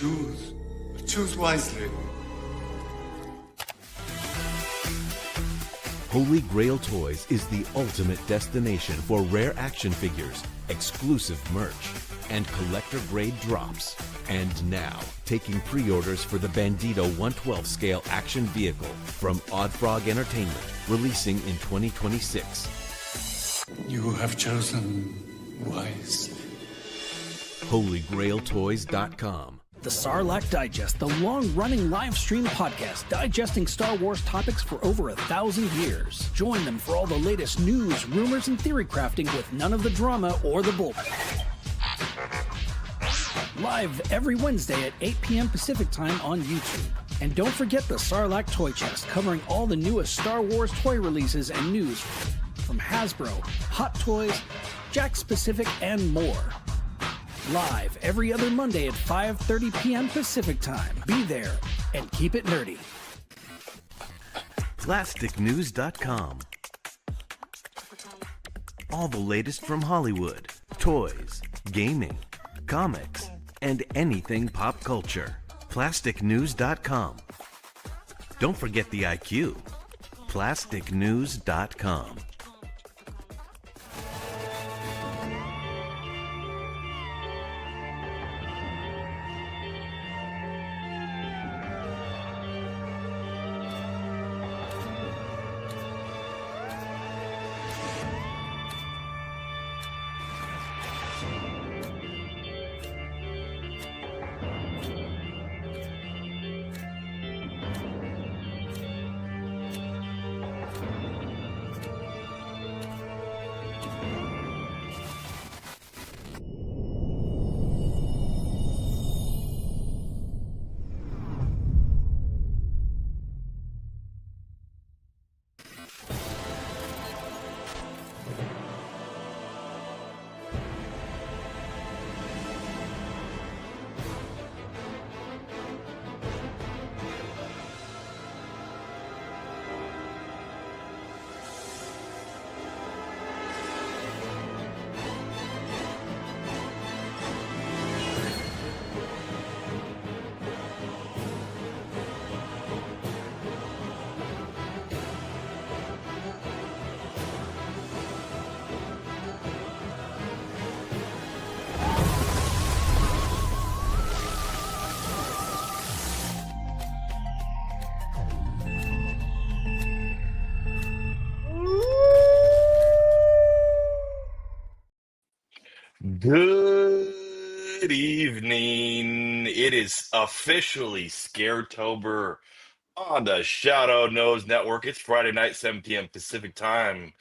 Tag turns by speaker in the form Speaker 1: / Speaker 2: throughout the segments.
Speaker 1: choose. Choose wisely.
Speaker 2: Holy Grail Toys is the ultimate destination for rare action figures, exclusive merch, and collector-grade drops. And now, taking pre-orders for the Bandito 112 scale action vehicle from Odd Frog Entertainment, releasing in 2026.
Speaker 1: You have chosen wisely.
Speaker 2: HolyGrailToys.com.
Speaker 3: The Sarlacc Digest, the long-running live stream podcast digesting Star Wars topics for over 1,000 years. Join them for all the latest news, rumors, and theory crafting with none of the drama or the bull. Live every Wednesday at 8 p.m. Pacific Time on YouTube. And don't forget the Sarlacc Toy Chest, covering all the newest Star Wars toy releases and news from Hasbro, Hot Toys, Jakks Pacific, and more. Live every other Monday at 5:30 p.m. Pacific Time. Be there and keep it nerdy.
Speaker 2: PlasticNews.com. All the latest from Hollywood, toys, gaming, comics, and anything pop culture. PlasticNews.com. Don't forget the IQ. PlasticNews.com.
Speaker 4: Good evening. It is officially Scaretober on the Shadowe Knows Network. It's Friday night, 7 p.m. Pacific time.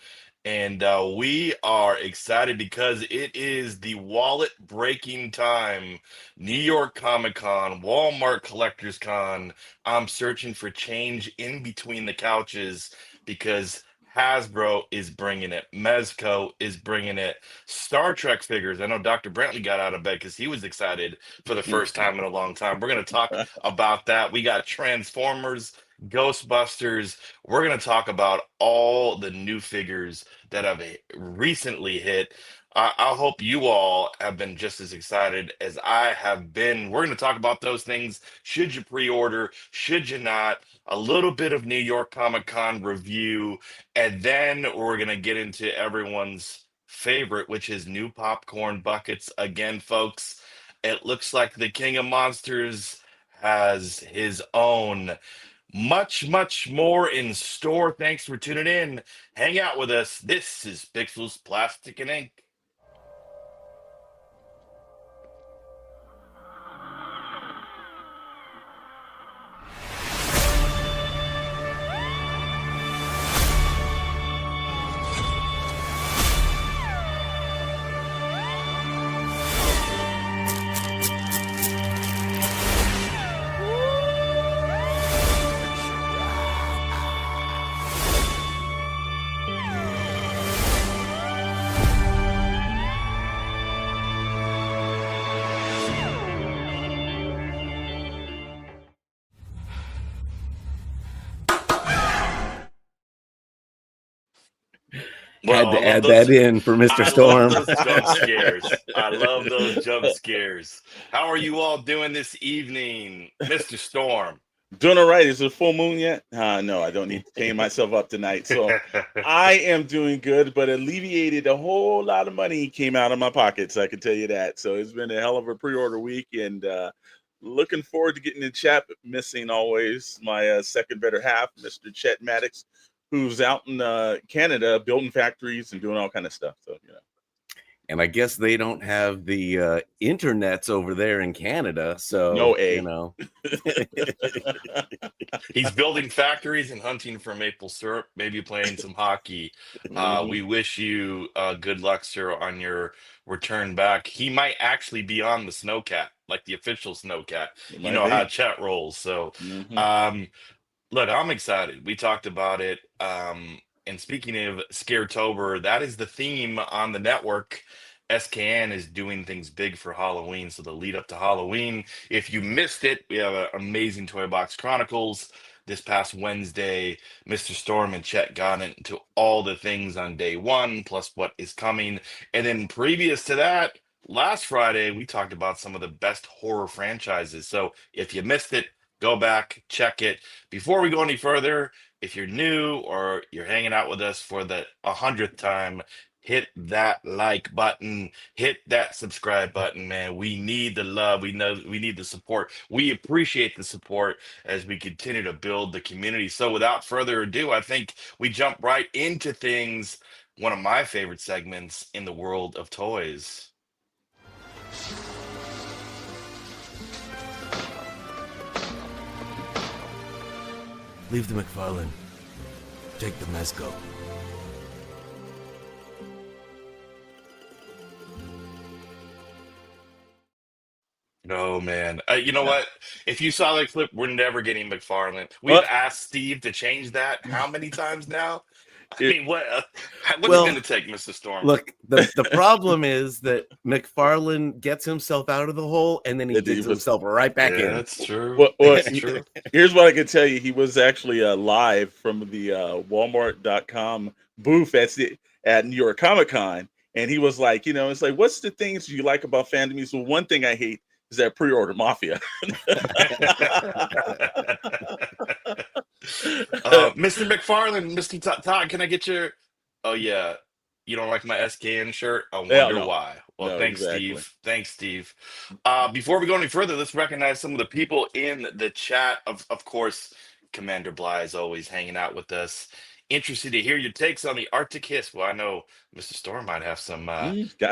Speaker 4: And we are excited because it is the wallet breaking time. New York Comic Con, Walmart Collectors Con. I'm searching for change in between the couches because Hasbro is bringing it. Mezco is bringing it. Star Trek figures. I know Dr. Brantley got out of bed because he was excited for the first time in a long time. We're going to talk about that. We got Transformers, Ghostbusters. We're going to talk about all the new figures that have recently hit. I hope you all have been just as excited as I have been. We're going to talk about those things. Should you pre-order? Should you not? A little bit of New York Comic Con review. And then we're going to get into everyone's favorite, which is new popcorn buckets. Again, folks, it looks like the King of Monsters has his own. Much, much more in store. Thanks for tuning in. Hang out with us. This is Pixels, Plastic, and Ink. Well,
Speaker 2: Had
Speaker 4: I
Speaker 2: to
Speaker 4: love
Speaker 2: add
Speaker 4: those.
Speaker 2: that in for Mr.
Speaker 4: I love
Speaker 2: Storm.
Speaker 4: those jump scares. I love those jump scares. How are you all doing this evening, Mr. Storm?
Speaker 5: Doing all right. Is it a full moon yet? No, I don't need to clean myself up tonight. So I am doing good, but alleviated a whole lot of money came out of my pockets. I can tell you that. So it's been a hell of a pre-order week, and looking forward to getting in chat. But missing always my second better half, Mr. Chet Maddox, who's out in Canada building factories and doing all kind of stuff. So
Speaker 2: And I guess they don't have the internets over there in Canada, so
Speaker 5: no A.
Speaker 2: you know.
Speaker 4: He's building factories and hunting for maple syrup, maybe playing some hockey. We wish you good luck, sir, on your return back. He might actually be on the Snowcat, like the official Snowcat.
Speaker 5: It
Speaker 4: You
Speaker 5: might
Speaker 4: know
Speaker 5: be.
Speaker 4: how chat rolls. So, look, I'm excited. We talked about it. And speaking of Scaretober, that is the theme on the network. SKN is doing things big for Halloween. So the lead up to Halloween, if you missed it, we have an amazing Toy Box Chronicles this past Wednesday. Mr. Storm and Chet got into all the things on day one, plus what is coming. And then previous to that, last Friday, we talked about some of the best horror franchises. So if you missed it, go back, check it. Before we go any further, if you're new or you're hanging out with us for the 100th time, hit that like button, hit that subscribe button, man. We need the love. We know we need the support. We appreciate the support as we continue to build the community. So without further ado, I think we jump right into things. One of my favorite segments in the world of toys.
Speaker 2: Leave the McFarlane. Take the mezco.
Speaker 4: Oh man, you know what? If you saw that clip, we're never getting McFarlane. We've asked Steve to change that how many times now? I mean, what's it going to take, Mr. Storm?
Speaker 2: Look, the problem is that McFarlane gets himself out of the hole and then he digs himself right back in.
Speaker 4: That's true.
Speaker 5: Well,
Speaker 4: That's true.
Speaker 5: Here's what I can tell you. He was actually live from the Walmart.com booth at New York Comic Con. And he was like, it's like, what's the things you like about fandom? So one thing I hate is that pre-order mafia.
Speaker 4: Mr. McFarlane, Mr. Todd, can I get your? Oh yeah, you don't like my SKN shirt? I wonder why. Well,
Speaker 5: No,
Speaker 4: thanks,
Speaker 5: exactly.
Speaker 4: Steve. Thanks, Steve. Before we go any further, let's recognize some of the people in the chat. Of course, Commander Bly is always hanging out with us. Interested to hear your takes on the Arctic Hiss. Well, I know Mr. Storm might have some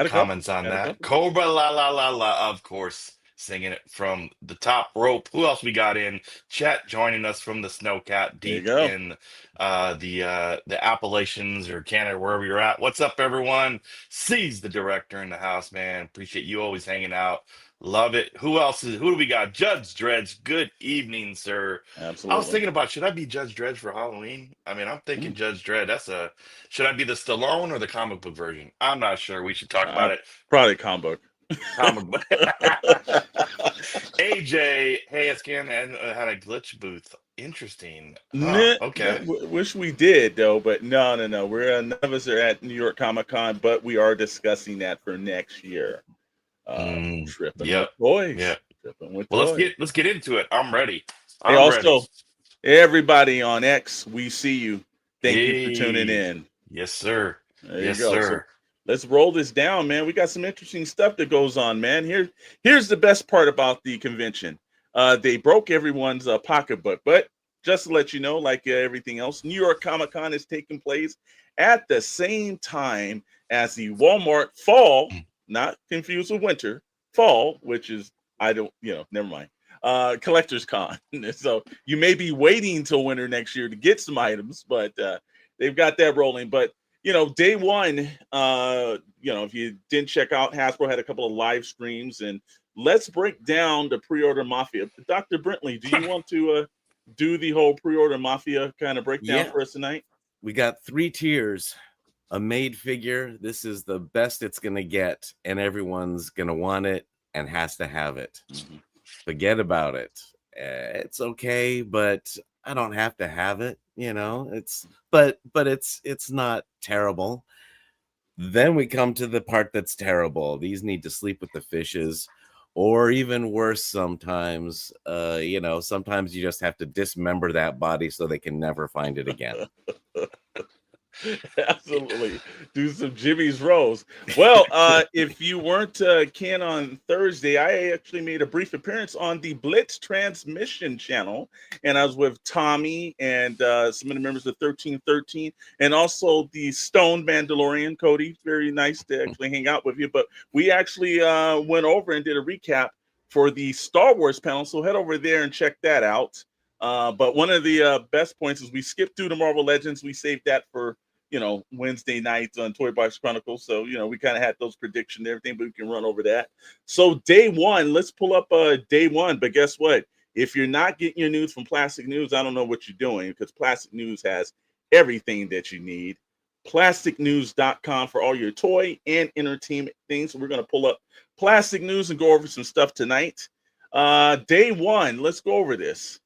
Speaker 4: comments on that. Cobra La La La La, of course, singing it from the top rope. Who else we got in chat joining us from the Snowcat deep in the Appalachians or Canada, wherever you're at? What's up, everyone? C's the director in the house, man. Appreciate you always hanging out. Love it. Who do we got? Judge Dredge. Good evening, sir.
Speaker 5: Absolutely.
Speaker 4: I was thinking about, should I be Judge Dredd for Halloween? I mean, I'm thinking Judge Dredd. Should I be the Stallone or the comic book version? I'm not sure. We should talk about it.
Speaker 5: Probably comic book.
Speaker 4: AJ, hey, SKN had a glitch booth. Interesting. Okay.
Speaker 5: Wish we did though, but no. We're none of us are at New York Comic Con, but we are discussing that for next year. Tripping with toys.
Speaker 4: Yeah.
Speaker 5: Tripping with
Speaker 4: Well,
Speaker 5: toys.
Speaker 4: let's get into it. I'm ready.
Speaker 5: Also, everybody on X, we see you. Thank you for tuning in.
Speaker 4: Yes, sir.
Speaker 5: There you go. So let's roll this down, man. We got some interesting stuff that goes on, man. Here's the best part about the convention. They broke everyone's pocketbook, but just to let you know, like everything else, New York Comic Con is taking place at the same time as the Walmart Fall, not confused with winter, Fall, which is, never mind. Collector's Con. So you may be waiting till winter next year to get some items, but they've got that rolling. But day one, if you didn't check out, Hasbro had a couple of live streams, and let's break down the pre-order mafia. Dr. Brentley, do you want to do the whole pre-order mafia kind of breakdown for us tonight?
Speaker 2: We got 3 tiers. A made figure. This is the best it's going to get, and everyone's going to want it and has to have it. Forget about it. It's okay, but I don't have to have it. It's but it's not terrible.
Speaker 6: Then we come to the part that's terrible. These need to sleep with the fishes, or even worse, sometimes, sometimes you just have to dismember that body so they can never find it again.
Speaker 5: Absolutely. Do some Jimmy's Rolls. Well, if you weren't Ken on Thursday, I actually made a brief appearance on the Blitz Transmission channel, and I was with Tommy and some of the members of 1313, and also the Stone Mandalorian, Cody. Very nice to actually hang out with you. But we actually went over and did a recap for the Star Wars panel, so head over there and check that out. But one of the best points is we skipped through the Marvel Legends. We saved that for Wednesday nights on Toy Box Chronicles. So, we kind of had those predictions and everything, but we can run over that. So day one, let's pull up day one. But guess what? If you're not getting your news from Plastic News, I don't know what you're doing, because Plastic News has everything that you need. Plasticnews.com for all your toy and entertainment things. So we're going to pull up Plastic News and go over some stuff tonight. Day one, let's go over this.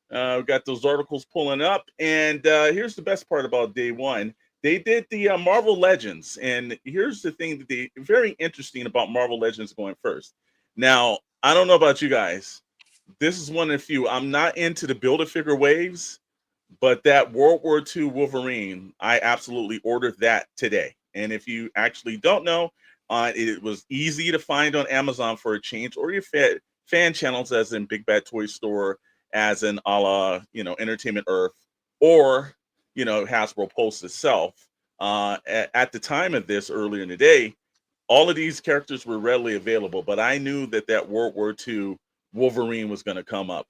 Speaker 5: We've got those articles pulling up. And here's the best part about day one. They did the Marvel Legends, and here's the thing that very interesting about Marvel Legends going first. Now, I don't know about you guys. This is one of the few. I'm not into the Build-A-Figure waves, but that World War II Wolverine, I absolutely ordered that today. And if you actually don't know, it was easy to find on Amazon for a change, or your fan channels, as in Big Bad Toy Store, as in a la, Entertainment Earth, or Hasbro Pulse itself. At the time of this, earlier in the day, all of these characters were readily available, but I knew that World War II Wolverine was going to come up.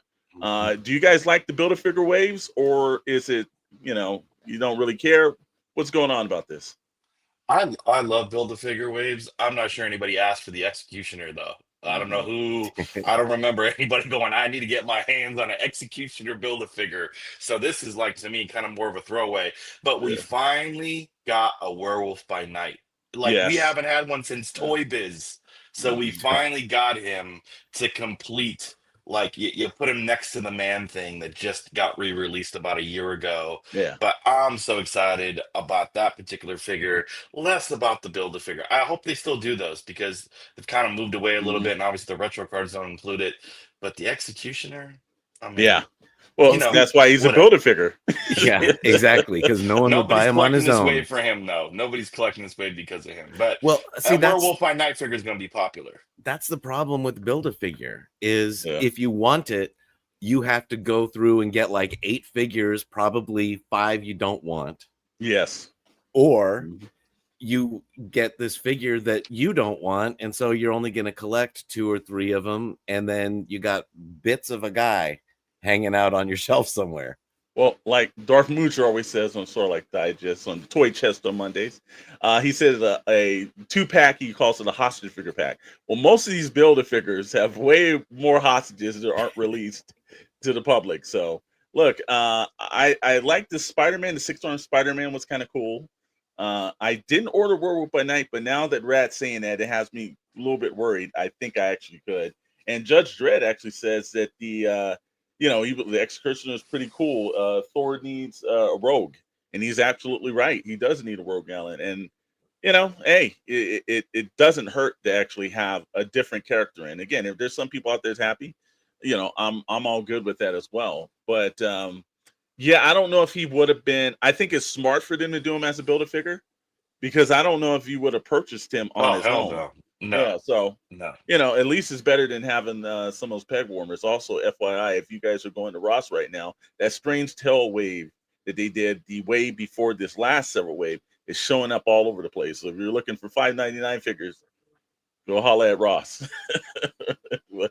Speaker 5: Do you guys like the Build-A-Figure waves, or is it, you don't really care? What's going on about this?
Speaker 4: I love Build-A-Figure waves. I'm not sure anybody asked for the Executioner though. I don't know who. I don't remember anybody going, I need to get my hands on an Executioner Build-A-Figure. So this is, like, to me, kind of more of a throwaway. But we
Speaker 5: Yeah.
Speaker 4: finally got a Werewolf by Night. Like, we
Speaker 5: Yes.
Speaker 4: haven't had one since Toy Biz. So we finally got him to complete. Like, you put him next to the Man Thing that just got re-released about a year ago.
Speaker 5: Yeah.
Speaker 4: But I'm so excited about that particular figure, less about the Build-A-Figure. I hope they still do those, because they've kind of moved away a little bit, and obviously the retro cards don't include it. But the Executioner, I mean,
Speaker 5: Yeah. Well, that's why he's a Build-A-Figure.
Speaker 6: Yeah, exactly, because no one would buy him on his own.
Speaker 4: Nobody's collecting this wave for him, though. Nobody's collecting this wave because of him. But
Speaker 6: well, see,
Speaker 4: that Werewolf by Night figure is going to be popular.
Speaker 6: That's the problem with Build-A-Figure is if you want it, you have to go through and get like 8 figures, probably 5 you don't want.
Speaker 5: Yes.
Speaker 6: Or you get this figure that you don't want, and so you're only going to collect 2 or 3 of them, and then you got bits of a guy hanging out on your shelf somewhere.
Speaker 5: Well, like Darth Moocher always says on Sort Like Digest on the Toy Chest on Mondays, he says a 2-pack, he calls it a hostage figure pack. Well, most of these Build-A-Figures have way more hostages that aren't released to the public. So, look, I like the Spider-Man. The 6-armed Spider-Man was kind of cool. I didn't order Werewolf by Night, but now that Rad's saying that, it has me a little bit worried. I think I actually could. And Judge Dredd actually says that the Executioner is pretty cool. Thor needs a rogue, and he's absolutely right. He does need a rogue gallant, and hey, it doesn't hurt to actually have a different character. And again, if there's some people out there that's happy, I'm all good with that as well. But I don't know if he would have been. I think it's smart for them to do him as a Build-A-Figure, because I don't know if you would have purchased him on his own.
Speaker 4: No.
Speaker 5: Yeah, so
Speaker 4: no.
Speaker 5: At least it's better than having some of those peg warmers. Also, FYI, if you guys are going to Ross right now, that Strange Tale wave that they did the wave before this last several wave is showing up all over the place. So if you're looking for $5.99 figures, go holla at Ross. When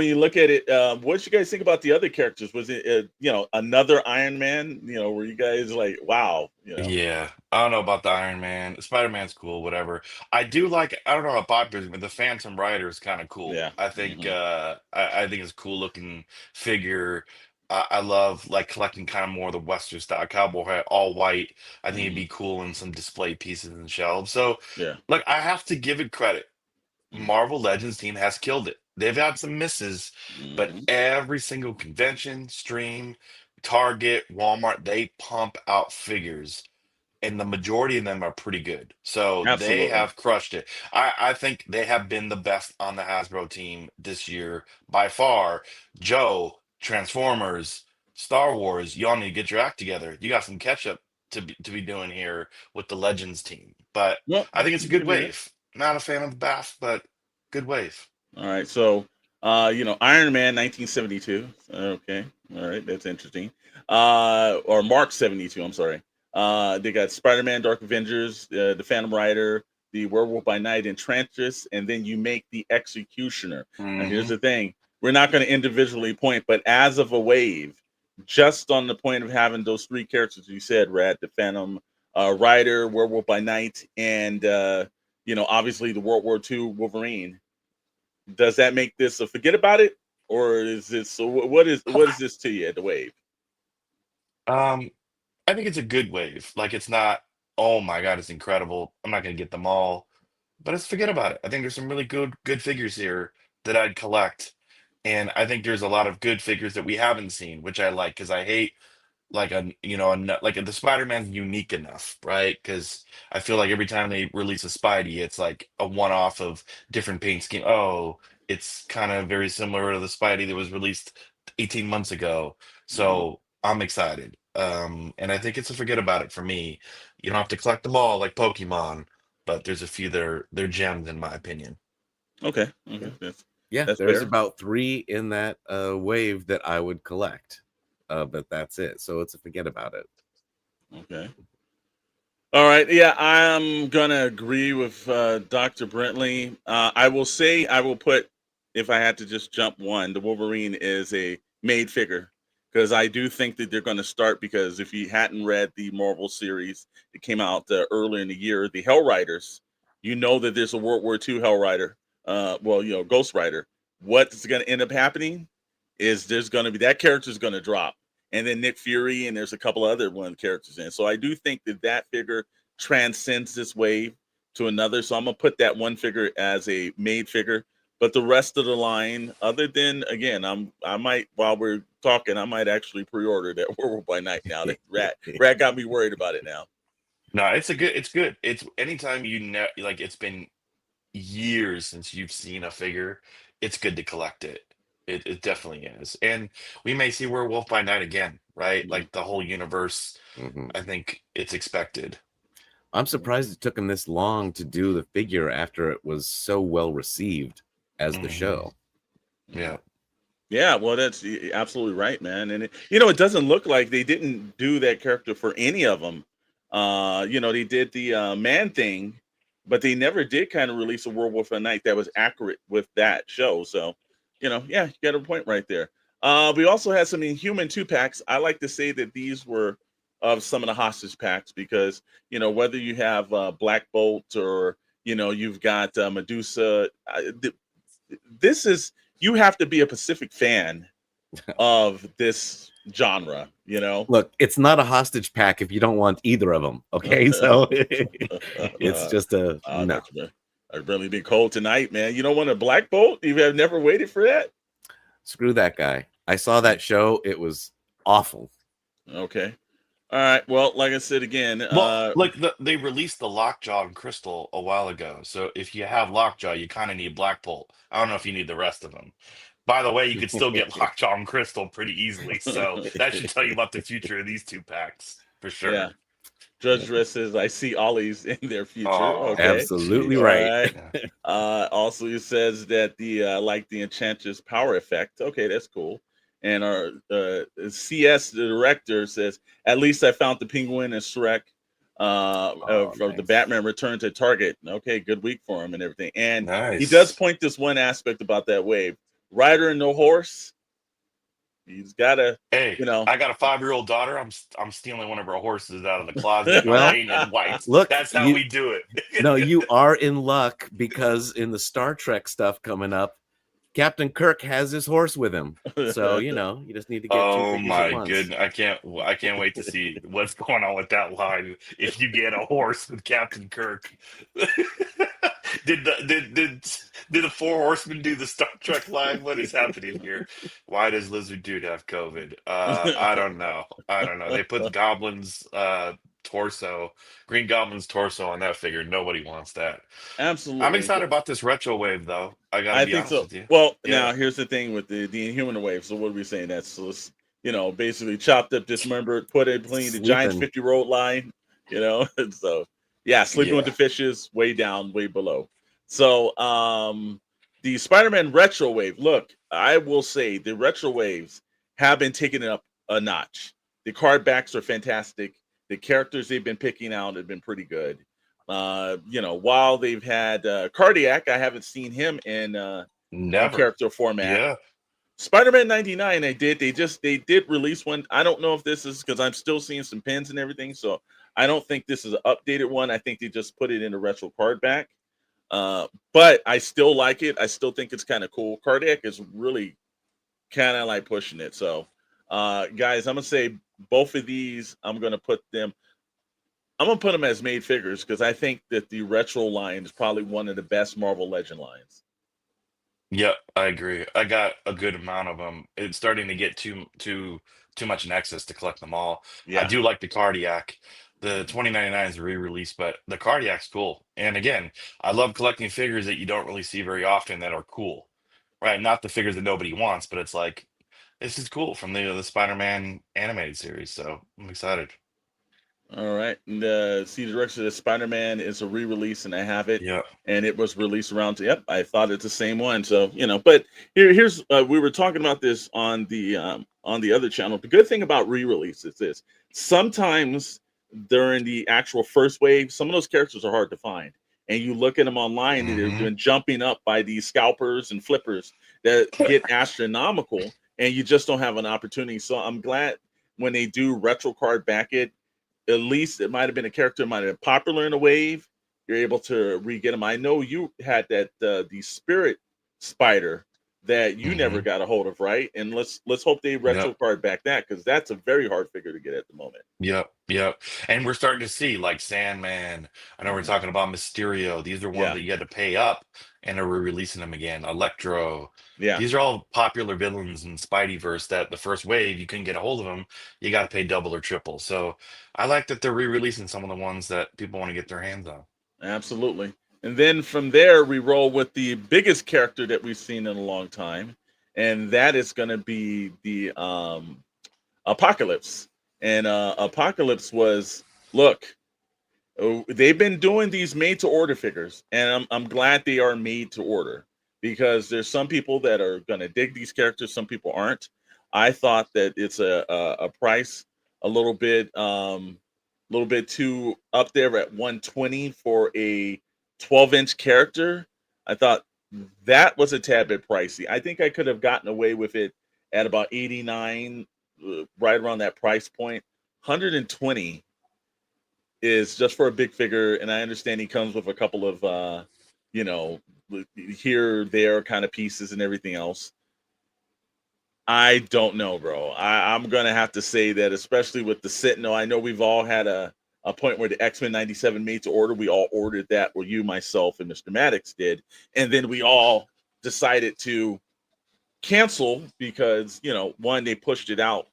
Speaker 5: you look at it, what did you guys think about the other characters? Was it, another Iron Man? Were you guys like, wow?
Speaker 4: Yeah, I don't know about the Iron Man. Spider-Man's cool, whatever. I do like. I don't know about Bob, but the Phantom Rider is kind of cool.
Speaker 5: Yeah.
Speaker 4: I think. I think it's a cool looking figure. I love like collecting kind of more of the Western style cowboy hat, all white. I think it'd be cool in some display pieces and shelves. So, look, I have to give it credit. Marvel Legends team has killed it. They've had some misses, but every single convention, stream, Target, Walmart, they pump out figures. and the majority of them are pretty good. So they
Speaker 5: Absolutely.
Speaker 4: have crushed it. I think they have been the best on the Hasbro team this year by far. Joe, Transformers, Star Wars, y'all need to get your act together. You got some catch up to be doing here with the Legends team. But
Speaker 5: Well,
Speaker 4: I think it's a
Speaker 5: you
Speaker 4: good
Speaker 5: give me that.
Speaker 4: wave. Not a fan of the Bath, but good wave.
Speaker 5: All right. So, Iron Man 1972. Okay. All right. That's interesting. Or Mark 72. I'm sorry. They got Spider-Man, Dark Avengers, the Phantom Rider, the Werewolf by Night, Enchantress, and then you make the Executioner. Now, here's
Speaker 4: Hmm.
Speaker 5: the thing: we're not going to individually point, but as of a wave, just on the point of having those three characters you said, Rad, the Phantom Rider, Werewolf by Night, and obviously the World War II Wolverine. Does that make this a forget about it, or is this so? What is this to you at the wave?
Speaker 4: Um, I think it's a good wave. Like it's not, oh my God, it's incredible. I'm not gonna get them all, but it's forget about it. I think there's some really good figures here that I'd collect. And I think there's a lot of good figures that we haven't seen, which I like because I hate like like the Spider-Man's unique enough, right? Because I feel like every time they release a Spidey, it's like a one-off of different paint scheme. Oh, it's kind of very similar to the Spidey that was released 18 months ago.
Speaker 5: Mhm.
Speaker 4: So I'm excited. And I think it's a forget about it for me. You don't have to collect them all like Pokemon, but there's a few they're gems in my opinion.
Speaker 5: Okay,
Speaker 6: Yeah.
Speaker 5: okay, that's
Speaker 6: Yeah,
Speaker 5: that's
Speaker 6: there's
Speaker 5: fair.
Speaker 6: about 3 in that wave that I would collect. But that's it. So it's a forget about it.
Speaker 5: Okay. All right. Yeah, I'm gonna agree with Dr. Brentley. I will say I will put, if I had to just jump one, the Wolverine is a made figure because I do think that they're going to start, because if you hadn't read the Marvel series that came out earlier in the year, the Hell Riders, you know that there's a World War II Hell Rider. Well, Ghost Rider. What's going to end up happening is there's going to be that character is going to drop, and then Nick Fury, and there's a couple other one characters in. So I do think that that figure transcends this wave to another. So I'm gonna put that one figure as a made figure. But the rest of the line, other than, again, I might, while we're talking, I might actually pre-order that Werewolf by Night now. That Rat got me worried about it now.
Speaker 4: No, it's good. It's anytime you know, like it's been years since you've seen a figure, it's good to collect it. It definitely is. And we may see Werewolf by Night again, right?
Speaker 5: Mhm.
Speaker 4: Like the whole universe.
Speaker 6: Mhm.
Speaker 4: I think it's expected.
Speaker 6: I'm surprised it took them this long to do the figure after it was so well received as the
Speaker 4: Hmm.
Speaker 6: show.
Speaker 4: Yeah.
Speaker 5: Yeah, well, that's absolutely right, man. And it doesn't look like they didn't do that character for any of them. They did the Man Thing, but they never did kind of release a Werewolf at Night that was accurate with that show. So, yeah, you got a point right there. We also had some Inhuman 2-packs. I like to say that these were of some of the hostage packs because, whether you have Black Bolt or, you've got Medusa, this is, you have to be a Pacific fan of this genre,
Speaker 6: Look, it's not a hostage pack if you don't want either of them. Okay, so it's just a no.
Speaker 5: I've really been cold tonight, man. You don't want a Black Bolt? You have never waited for that?
Speaker 6: Screw that guy. I saw that show. It was awful.
Speaker 5: Okay. All right. Well, like I said again,
Speaker 4: Well, like they released the Lockjaw and Crystal a while ago. So if you have Lockjaw, you kind of need Black Bolt. I don't know if you need the rest of them. By the way, you could still get Lockjaw and Crystal pretty easily. So that should tell you about the future of these 2-packs for
Speaker 5: yeah.
Speaker 4: sure.
Speaker 5: Judge Dress says, I see Ollie's in their future.
Speaker 4: Oh,
Speaker 5: Okay.
Speaker 6: Absolutely
Speaker 5: All
Speaker 6: right.
Speaker 5: right.
Speaker 4: yeah.
Speaker 5: Also, he says that the Enchantress power effect. Okay, that's cool. And our CS director says, at least I found the Penguin and Shrek from the
Speaker 6: Nice.
Speaker 5: Batman Return to Target. Okay, good week for him and everything. And he does
Speaker 4: Nice.
Speaker 5: point this one aspect about that wave: rider and no horse. He's got to,
Speaker 4: Hey, I got a 5-year-old daughter. I'm stealing one of her horses out of the closet. And I'm
Speaker 6: Well,
Speaker 4: painting white.
Speaker 6: look,
Speaker 4: That's how we do it.
Speaker 6: No, you are in luck because in the Star Trek stuff coming up, Captain Kirk has his horse with him. So, you just need to get 2
Speaker 4: Oh
Speaker 6: figures at
Speaker 4: my
Speaker 6: once.
Speaker 4: goodness. I can't wait to see what's going on with that line if you get a horse with Captain Kirk. Did the 4 horsemen do the Star Trek line? What is happening here? Why does Lizard Dude have COVID? I don't know. They put goblins torso, Green Goblin's torso on that figure. Nobody wants that. I'm
Speaker 5: Absolutely.
Speaker 4: excited about this retro wave, though. I got to
Speaker 5: I
Speaker 4: be
Speaker 5: think
Speaker 4: honest
Speaker 5: so.
Speaker 4: with you.
Speaker 5: Well,
Speaker 4: Yeah.
Speaker 5: now here's the thing with the Inhuman wave. So what are we saying? That's so basically chopped up, dismembered, put it between the Giants
Speaker 6: Sleeping.
Speaker 5: 50 road line. And so yeah, sleeping with
Speaker 4: Yeah.
Speaker 5: the fishes, way down, way below. So the Spider-Man retro wave. Look, I will say the retro waves have been taking it up a notch. The card backs are fantastic. The characters they've been picking out have been pretty good. While they've had Cardiac, I haven't seen him in
Speaker 4: Never.
Speaker 5: character format.
Speaker 4: Yeah.
Speaker 5: Spider-Man 99, they did release one. I don't know if this is because I'm still seeing some pins and everything, so I don't think this is an updated one. I think they just put it in a retro card back. But I still like it. I still think it's kind of cool. Cardiac is really kind of like pushing it. So guys, I'm gonna say both of these, I'm gonna put them as made figures because I think that the retro line is probably one of the best Marvel Legend lines.
Speaker 4: Yep, I agree. I got a good amount of them. It's starting to get too much Nexus to collect them all. I
Speaker 5: Yeah.
Speaker 4: do like the Cardiac. The 2099 is a re-release, but the Cardiac's cool. And again, I love collecting figures that you don't really see very often that are cool. Right? Not the figures that nobody wants, but it's like this is cool from the Spider-Man animated series. So I'm excited.
Speaker 5: All right. And see the direction of Spider-Man is a re-release, and I have it.
Speaker 4: Yeah.
Speaker 5: And it was released around. Yep, I thought it's the same one. So but here's we were talking about this on the other channel. The good thing about re-release is this: sometimes during the actual first wave, some of those characters are hard to find, and you look at them online, and they're
Speaker 4: Hmm.
Speaker 5: been jumping up by these scalpers and flippers that get astronomical, and you just don't have an opportunity. So I'm glad when they do retro card back it. At least it might have been a character might have been popular in a wave. You're able to re-get them. I know you had that the Spirit Spider that you never
Speaker 4: Hmm.
Speaker 5: got a hold of, right? And let's hope they retro
Speaker 4: Yep.
Speaker 5: card back that because that's a very hard figure to get at the moment.
Speaker 4: Yep, yep. And we're starting to see like Sandman. I know we're
Speaker 5: Mhm.
Speaker 4: talking about Mysterio. These are ones
Speaker 5: Yeah,
Speaker 4: that you had to pay up and are releasing them again. Electro.
Speaker 5: yeah,
Speaker 4: These are all popular villains in Spideyverse that the first wave you couldn't get a hold of them. You got to pay double or triple. So I like that they're re-releasing some of the ones that people want to get their hands on.
Speaker 5: absolutely. And then from there we roll with the biggest character that we've seen in a long time, and that is going to be the Apocalypse. And Apocalypse was look. Oh, they've been doing these made to order figures, and I'm glad they are made to order because there's some people that are going to dig these characters, some people aren't. I thought that it's a price a little bit too up there at 120 for a 12-inch character. I thought that was a tad bit pricey. I think I could have gotten away with it at about 89, right around that price point. 120 is just for a big figure, and I understand he comes with a couple of you know, here there kind of pieces and everything else. I don't know, bro. I'm gonna have to say that, especially with the Sentinel. I know we've all had a point where the X-Men 97 made to order. We all ordered that, where you, myself, and Mr. Maddox did, and then we all decided to cancel because one, they pushed it out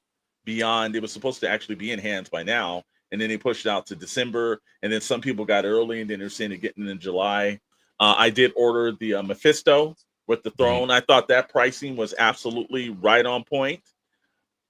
Speaker 5: beyond, it was supposed to actually be in hands by now, and then they pushed it out to December, and then some people got early, and then they're saying they're getting in July. I did order the Mephisto with the
Speaker 4: Mhm.
Speaker 5: throne. I thought that pricing was absolutely right on point.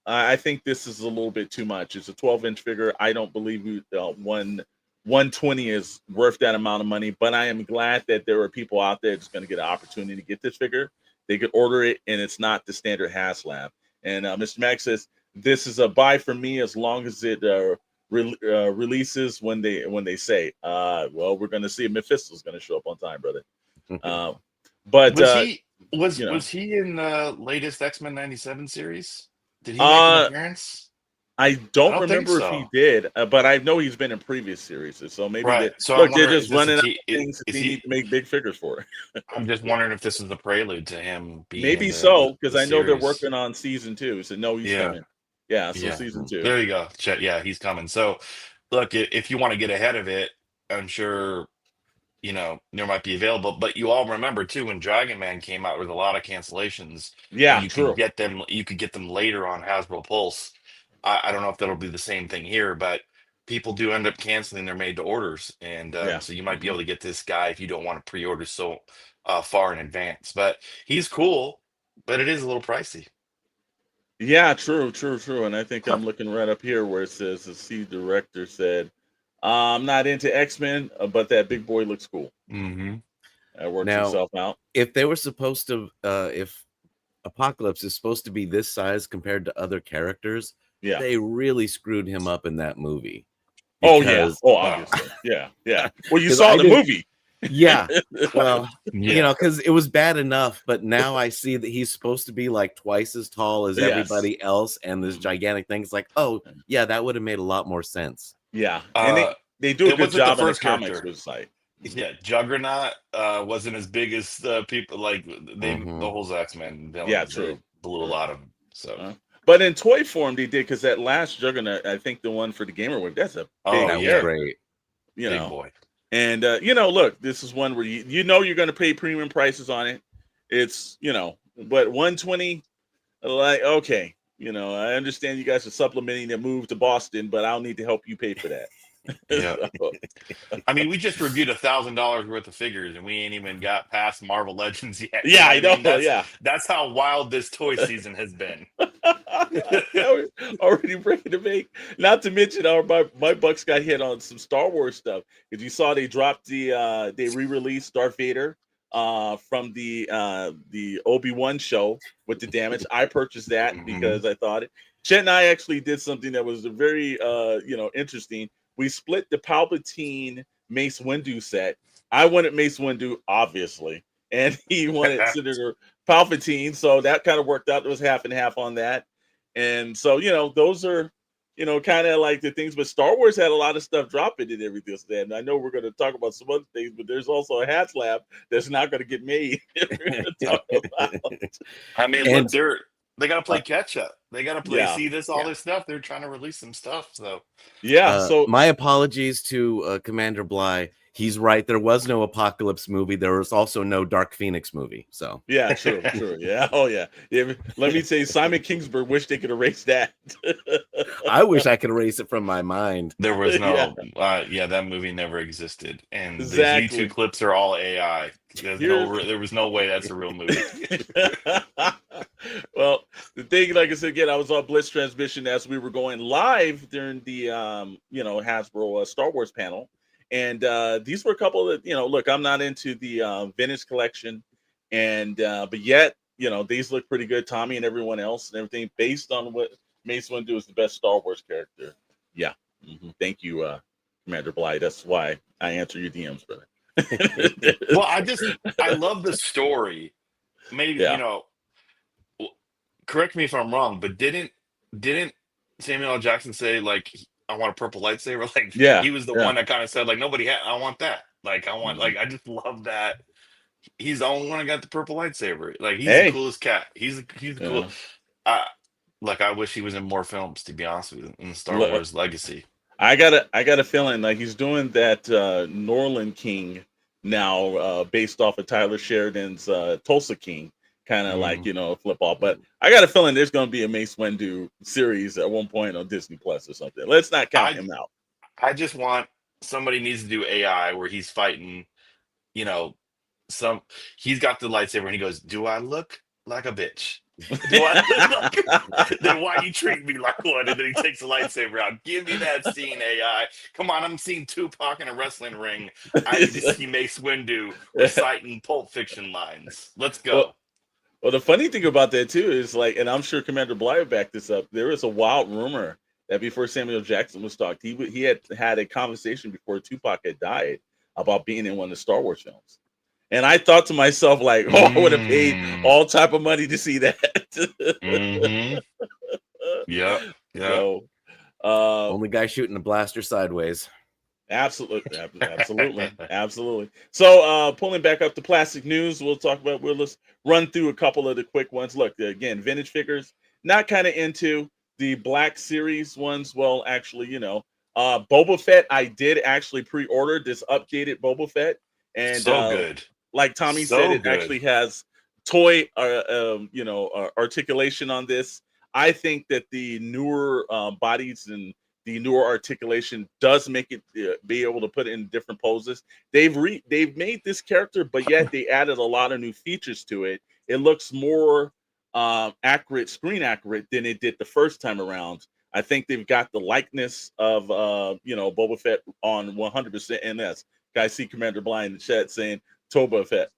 Speaker 5: I think this is a little bit too much. It's a 12-inch figure. I don't believe 120 is worth that amount of money, but I am glad that there are people out there that's going to get an opportunity to get this figure. They could order it, and it's not the standard HasLab. And Mr. Max says this is a buy for me as long as it releases when they say. Well, we're going to see if Mephisto's going to show up on time, brother. But
Speaker 4: Was he was
Speaker 5: you know,
Speaker 4: was he in the latest X-Men 97 series? Did he make an
Speaker 5: uh,
Speaker 4: appearance?
Speaker 5: I
Speaker 4: I
Speaker 5: don't
Speaker 4: don't think
Speaker 5: remember if he
Speaker 4: so.
Speaker 5: did, but I know he's been in previous series. So maybe
Speaker 4: Right.
Speaker 5: they
Speaker 4: So I'm
Speaker 5: look. They're
Speaker 4: wondering, is
Speaker 5: just
Speaker 4: this a
Speaker 5: running out
Speaker 4: T?
Speaker 5: of things that
Speaker 4: Is
Speaker 5: they need
Speaker 4: he?
Speaker 5: to make big figures for.
Speaker 4: I'm just wondering if this is the prelude to him being in
Speaker 5: Maybe
Speaker 4: the
Speaker 5: so, because
Speaker 4: the
Speaker 5: I know they're
Speaker 4: series.
Speaker 5: working on season 2. So no, he's
Speaker 4: Yeah.
Speaker 5: coming. Yeah, so
Speaker 4: Yeah.
Speaker 5: season 2.
Speaker 4: There you go. Chet, yeah, he's coming. So look, if you want to get ahead of it, I'm sure there might be available. But you all remember too when Dragon Man came out with a lot of cancellations, and
Speaker 5: Yeah,
Speaker 4: you could
Speaker 5: true.
Speaker 4: get them. You could get them later on Hasbro Pulse. I don't know if that'll be the same thing here, but people do end up canceling their made to orders, and
Speaker 5: Yeah.
Speaker 4: so you might be able to get this guy if you don't want to pre-order so far in advance. But he's cool, but it is a little pricey.
Speaker 5: Yeah, true. And I think I'm looking right up here where it says the C director said, I'm not into X-Men, but that big boy looks cool.
Speaker 4: Mm-hmm.
Speaker 5: That works
Speaker 6: Now,
Speaker 5: itself out.
Speaker 6: If they were supposed to, if Apocalypse is supposed to be this size compared to other characters,
Speaker 5: Yeah.
Speaker 6: they really screwed him up in that movie.
Speaker 5: Oh yeah.
Speaker 6: Because-
Speaker 5: Oh, obviously. Yeah. Well, you
Speaker 6: 'Cause
Speaker 5: saw
Speaker 6: I
Speaker 5: the
Speaker 6: didn't-
Speaker 5: movie.
Speaker 6: Yeah. Well,
Speaker 4: Yeah.
Speaker 6: you know, because it was bad enough, but now I see that he's supposed to be like twice as tall as
Speaker 5: Yes.
Speaker 6: everybody else, and this gigantic thing. It's like, oh yeah, that would have made a lot more sense.
Speaker 5: Yeah. And they do a
Speaker 4: it
Speaker 5: good
Speaker 4: wasn't the
Speaker 5: job in the
Speaker 4: first
Speaker 5: comics
Speaker 4: character.
Speaker 5: website.
Speaker 4: Yeah, Juggernaut wasn't as big as people like the whole X-Men villains.
Speaker 5: Yeah, true.
Speaker 4: Blew a lot of them. So
Speaker 5: But in toy form, they did, because that last Juggernaut, I think the one for the Gamer Wave, that's a big
Speaker 6: That was
Speaker 5: character,
Speaker 6: great.
Speaker 5: you
Speaker 4: big
Speaker 5: know.
Speaker 4: boy.
Speaker 5: And look, this is one where you know you're going to pay premium prices on it. It's but 120, like, okay, I understand you guys are supplementing the move to Boston, but I'll need to help you pay for that.
Speaker 4: Yeah. I mean, we just reviewed $1,000 worth of figures, and we ain't even got past Marvel Legends yet.
Speaker 5: Yeah, I know.
Speaker 4: mean, that's how wild this toy season has been.
Speaker 5: Already breaking the bank. Not to mention, my bucks got hit on some Star Wars stuff, because you saw they dropped they re-released Darth Vader from the Obi-Wan show with the damage. I purchased that because I thought it. Chet and I actually did something that was very interesting. We split the Palpatine Mace Windu set. I wanted Mace Windu, obviously, and he wanted Senator Palpatine, so that kind of worked out. It was half and half on that. And so, those are, kind of like the things. But Star Wars had a lot of stuff dropping and everything. And I know we're going to talk about some other things, but there's also a HasLab that's not going to get made.
Speaker 4: I mean, look, they got to play catch up. They got to play see this this stuff. They're trying to release some stuff. So
Speaker 5: so
Speaker 6: my apologies to Commander Bly. He's right. There was no Apocalypse movie. There was also no Dark Phoenix movie. So
Speaker 5: yeah, true. Yeah. Oh yeah. Let me say, Simon Kingsbury wished they could erase that.
Speaker 6: I wish I could erase it from my mind.
Speaker 4: there was no, that movie never existed, and
Speaker 5: Exactly.
Speaker 4: the YouTube clips are all AI. There was no way that's a real movie.
Speaker 5: Well, the thing, like I said again, I was on Blitz Transmission as we were going live during the Hasbro Star Wars panel. And these were a couple of, look, I'm not into the vintage collection, and but yet, these look pretty good. Tommy and everyone else and everything, based on what Mace Windu is the best Star Wars character. Yeah. Thank you, Commander Bly. That's why I answer your DMs, brother.
Speaker 4: Well, I love the story. Maybe, correct me if I'm wrong, but didn't Samuel L. Jackson say, like, I want a purple lightsaber? Like, he was the one that kind of said, like, nobody had, I want that. Like, I want, like, I just love that. He's the only one that got the purple lightsaber. Like, he's the coolest cat. He's the cool. Like, I wish he was in more films, to be honest with you, in the Star Wars legacy.
Speaker 5: I got a feeling like he's doing that Norland King now, based off of Tyler Sheridan's Tulsa King, kind of like, flip off. But I got a feeling there's going to be a Mace Windu series at one point on Disney Plus or something. Let's not count him out.
Speaker 4: I just want, somebody needs to do AI where he's fighting, he's got the lightsaber and he goes, do I look like a bitch? Do I look like, then why you treat me like one? And then he takes the lightsaber out. Give me that scene, AI. Come on, I'm seeing Tupac in a wrestling ring. I need to see Mace Windu reciting Pulp Fiction lines. Let's go.
Speaker 5: Well, the funny thing about that too is, like, and I'm sure Commander Bly backed this up, there was a wild rumor that before Samuel Jackson was talked, he had a conversation before Tupac had died about being in one of the Star Wars films. And I thought to myself, like, I would have paid all type of money to see that.
Speaker 4: Yeah.
Speaker 5: So,
Speaker 6: only guy shooting a blaster sideways.
Speaker 5: Absolutely. So, pulling back up to plastic news, let's run through a couple of the quick ones. Look, again, vintage figures, not kind of into the Black Series ones. Well, actually, Boba Fett, I did actually pre-order this updated Boba Fett, and
Speaker 4: so good.
Speaker 5: Like Tommy said, it actually has toy, articulation on this. I think that the newer bodies and The newer articulation does make it be able to put it in different poses. They've made this character, but yet they added a lot of new features to it. It looks more accurate, screen accurate than it did the first time around. I think they've got the likeness of Boba Fett on 100% NS. Guys, see Commander Blind in the chat saying Toba Fett.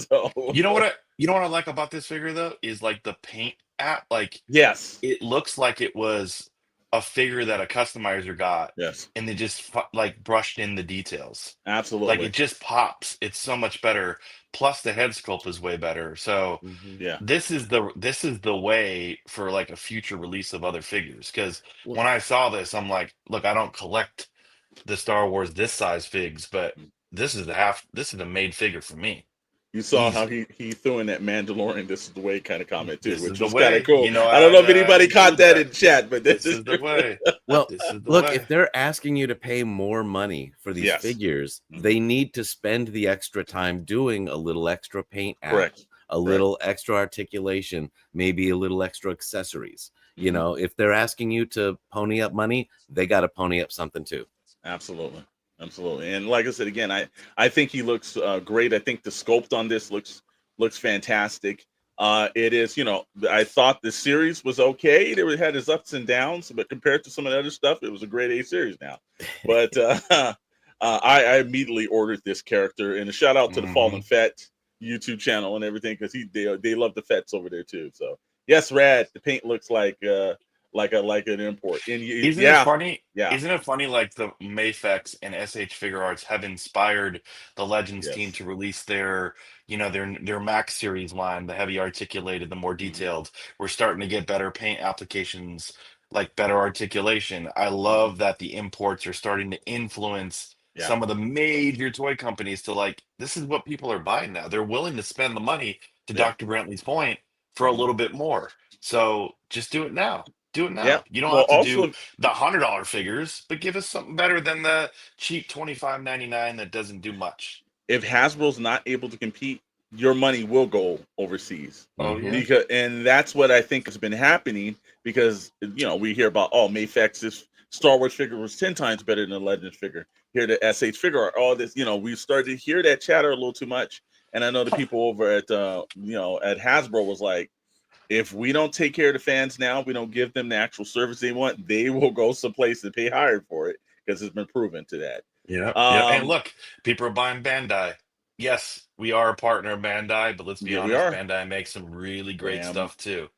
Speaker 5: So
Speaker 4: You know what I like about this figure though is like the paint app. Like
Speaker 5: yes,
Speaker 4: it looks like it was a figure that a customizer got,
Speaker 5: yes,
Speaker 4: and they just like brushed in the details.
Speaker 5: absolutely.
Speaker 4: Like it just pops. It's so much better. Plus the head sculpt is way better. So
Speaker 5: Yeah,
Speaker 4: this is the way for like a future release of other figures. Because when I saw this, I'm like, look, I don't collect the Star Wars this size figs, but this is a made figure for me.
Speaker 5: you saw
Speaker 4: Easy.
Speaker 5: how he threw in that Mandalorian "this is the way" kind of comment too,
Speaker 4: This
Speaker 5: which
Speaker 4: is the
Speaker 5: was kind
Speaker 4: way.
Speaker 5: of cool.
Speaker 4: You know,
Speaker 5: I don't know if
Speaker 4: I
Speaker 5: anybody caught
Speaker 4: include
Speaker 5: that
Speaker 4: that.
Speaker 5: in chat, but
Speaker 4: This is the way.
Speaker 6: Well,
Speaker 4: This is the
Speaker 6: look,
Speaker 4: way.
Speaker 6: if they're asking you to pay more money for these
Speaker 5: Yes.
Speaker 6: figures, they need to spend the extra time doing a little extra paint app,
Speaker 5: Correct.
Speaker 6: a little extra articulation, maybe a little extra accessories. You know, if they're asking you to pony up money, they got to pony up something too.
Speaker 5: Absolutely. And like I said again, I think he looks great. I think the sculpt on this looks fantastic. It is, I thought the series was okay. It had its ups and downs, but compared to some of the other stuff, it was a grade A series now. But I immediately ordered this character, and a shout out to the Fallen Fett YouTube channel and everything, because they love the Fets over there too. So yes, rad. The paint looks like an import. And
Speaker 4: Isn't it funny?
Speaker 5: Yeah.
Speaker 4: Isn't it funny? Like the Mafex and SH Figure Arts have inspired the Legends
Speaker 5: Yes.
Speaker 4: team to release their Max series line, the heavy articulated, the more detailed. We're starting to get better paint applications, like better articulation. I love that the imports are starting to influence some of the major toy companies to like, this is what people are buying now. They're willing to spend the money, to Dr. Brantley's point, for a little bit more. So just do it now. Do it now.
Speaker 5: Yeah.
Speaker 4: You don't
Speaker 5: Well,
Speaker 4: have to do
Speaker 5: also-
Speaker 4: the $100 figures, but give us something better than the cheap $25.99 that doesn't do much.
Speaker 5: If Hasbro's not able to compete, your money will go overseas.
Speaker 4: Oh, yeah.
Speaker 5: And that's what I think has been happening, because we hear about Mafex's Star Wars figure was 10 times better than the Legends figure. Here the SH figure art, all this, we started to hear that chatter a little too much. And I know the people over at at Hasbro was like, if we don't take care of the fans now, we don't give them the actual service they want, they will go someplace and pay higher for it, because it's been proven to that.
Speaker 4: Yeah. And look, people are buying Bandai. Yes, we are a partner of Bandai, but let's be honest, Bandai makes some really great stuff too.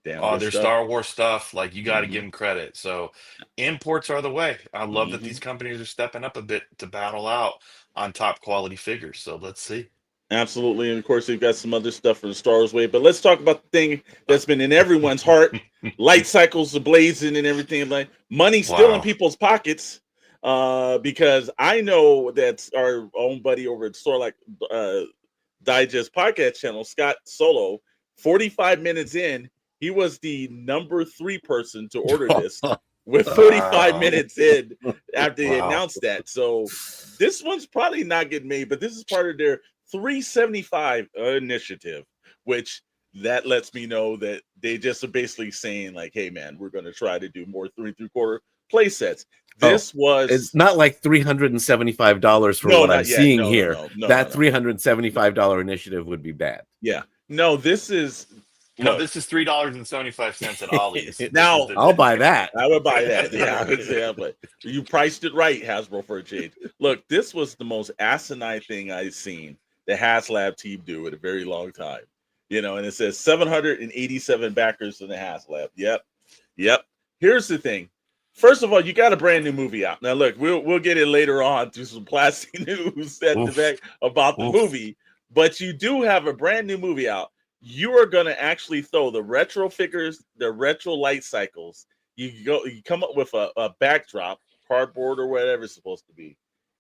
Speaker 4: Their Star Wars stuff, like, you got to give them credit. So imports are the way. I love that these companies are stepping up a bit to battle out on top quality figures. So let's see.
Speaker 5: Absolutely. And of course, they've got some other stuff for the Star Wars way. But let's talk about the thing that's been in everyone's heart. Light cycles ablazing and everything. Like, money still in people's pockets. Because I know that our own buddy over at Store Like Digest podcast channel, Scott Solo, 45 minutes in, he was the number 3 person to order this. With 45 minutes in after they announced that. So this one's probably not getting made, but this is part of their 375 initiative, which that lets me know that they just are basically saying like, hey man, we're going to try to do more 3 3/4 play sets. It's
Speaker 6: not like $375 for what I'm seeing here. That $375 initiative would be bad.
Speaker 5: Yeah. No, this is
Speaker 4: this is $3.75 at Ollie's.
Speaker 5: Now
Speaker 6: I'll buy that.
Speaker 5: I would buy that. Yeah, but you priced it right, Hasbro, for a change. Look, this was the most asinine thing I've seen the HasLab team do in a very long time. And it says 787 backers in the HasLab. Yep. Here's the thing. First of all, you got a brand new movie out. Now, look, we'll get it later on through some plastic news at the back about the movie, but you do have a brand new movie out. You are going to actually throw the retro figures, the retro light cycles. You come up with a backdrop, cardboard or whatever it's supposed to be,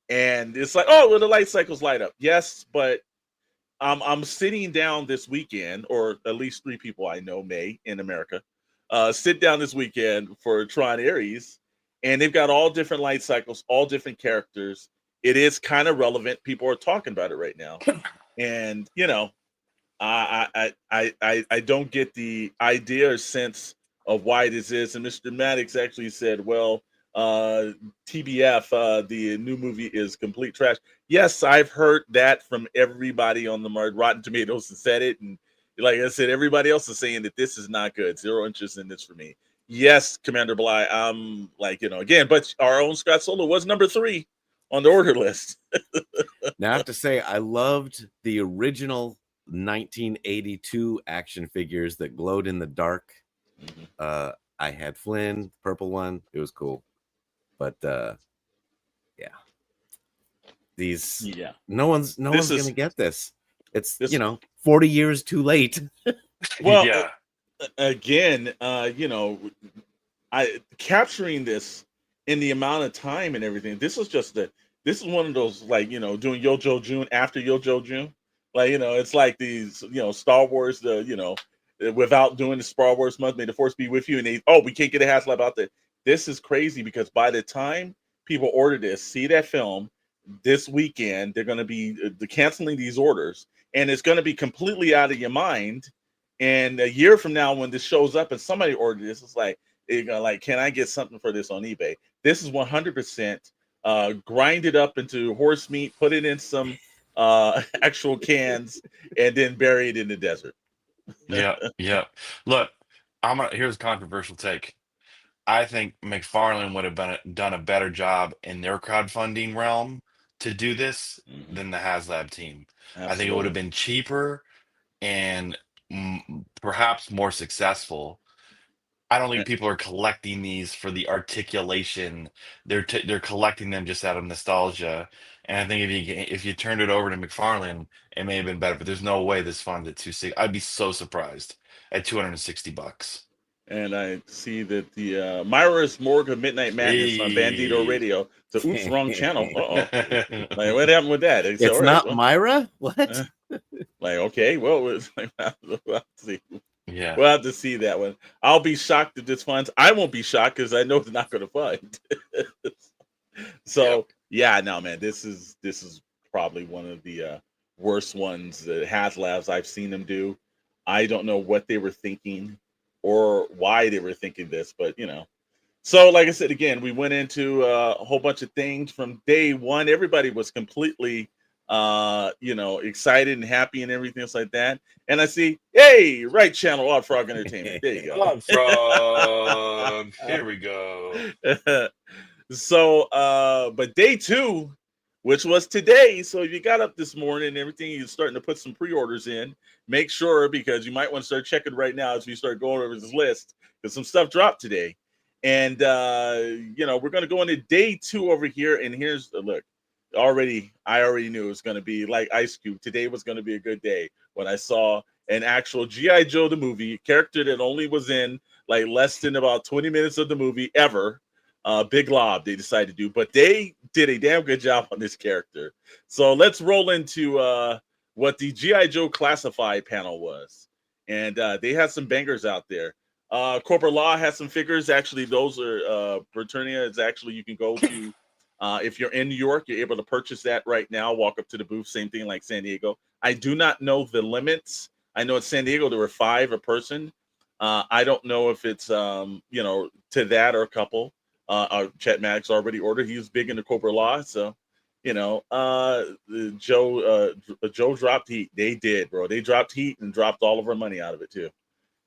Speaker 5: and it's like, oh, well, the light cycles light up. Yes, but I'm sitting down this weekend, or at least 3 people I know may in America sit down this weekend for Tron Ares, and they've got all different light cycles, all different characters. It is kind of relevant. People are talking about it right now, and I don't get the idea or sense of why this is. And Mr. Maddox actually said, well, TBF, the new movie is complete trash. Yes, I've heard that from everybody on the market. Rotten Tomatoes has said it, and like I said, everybody else is saying that this is not good. Zero interest in this for me. Yes, Commander Bly, I'm like, again, but our own Scott Solo was number 3 on the order list.
Speaker 6: Now, I have to say, I loved the original 1982 action figures that glowed in the dark. I had Flynn, purple one. It was cool. But yeah. No one's gonna get this. It's 40 years too late.
Speaker 5: Well,
Speaker 4: yeah.
Speaker 5: Again, I capturing this in the amount of time and everything. This is one of those, like, doing Yojo June after Yojo June. Like, it's like these, Star Wars, without doing the Star Wars month, may the force be with you. And we can't get a HasLab out there. This is crazy because by the time people order this, see that film this weekend, they're going to be canceling these orders, and it's going to be completely out of your mind. And a year from now, when this shows up and somebody ordered this, it's like, can I get something for this on eBay? This is 100% grinded up into horse meat, put it in some actual cans, and then bury it in the desert.
Speaker 4: Yeah. Look, here's a controversial take. I think McFarlane would have done a better job in their crowdfunding realm to do this than the HasLab team.
Speaker 5: Absolutely.
Speaker 4: I think it would have been cheaper and perhaps more successful. I don't think people are collecting these for the articulation. They're collecting them just out of nostalgia. And I think if you turned it over to McFarlane, it may have been better. But there's no way this funded at 260. I'd be so surprised at $260.
Speaker 5: And I see that the Myra's Morgue of Midnight Madness on Bandito Radio. So, oops, wrong channel. Like, what happened with that?
Speaker 6: It's not Myra? What?
Speaker 5: Like, okay, well, we'll have to see.
Speaker 4: Yeah,
Speaker 5: we'll have to see that one. I'll be shocked if this funds. I won't be shocked because I know it's not going to fund. So, yeah, no, man, this is probably one of the worst ones that HasLabs I've seen them do. I don't know what they were thinking or why they were thinking this, but so like I said, again, we went into a whole bunch of things from day one. Everybody was completely excited and happy and everything else like that. And I see, hey, right channel, Odd Frog Entertainment. There you go.
Speaker 4: Odd Frog. Here we go.
Speaker 5: So but day 2, which was today. So if you got up this morning and everything, you're starting to put some pre-orders in. Make sure, because you might want to start checking right now as we start going over this list, because some stuff dropped today. And we're going to go into day 2 over here. And here's the look. I already knew it was going to be like Ice Cube. Today was going to be a good day when I saw an actual G.I. Joe the movie character that only was in like less than about 20 minutes of the movie ever. Big Lob they decided to do, but they did a damn good job on this character. So let's roll into what the G.I. Joe Classified panel was. And they had some bangers out there. Corporate Law has some figures. Actually, those are Britannia. It's actually, you can go to if you're in New York, you're able to purchase that right now. Walk up to the booth, same thing like San Diego. I do not know the limits. I know at San Diego there were 5 a person. I don't know if it's to that or a couple. Chet Maddox already ordered. He was big into Corporate Law, so Joe dropped heat. They did, bro. They dropped heat and dropped all of our money out of it too.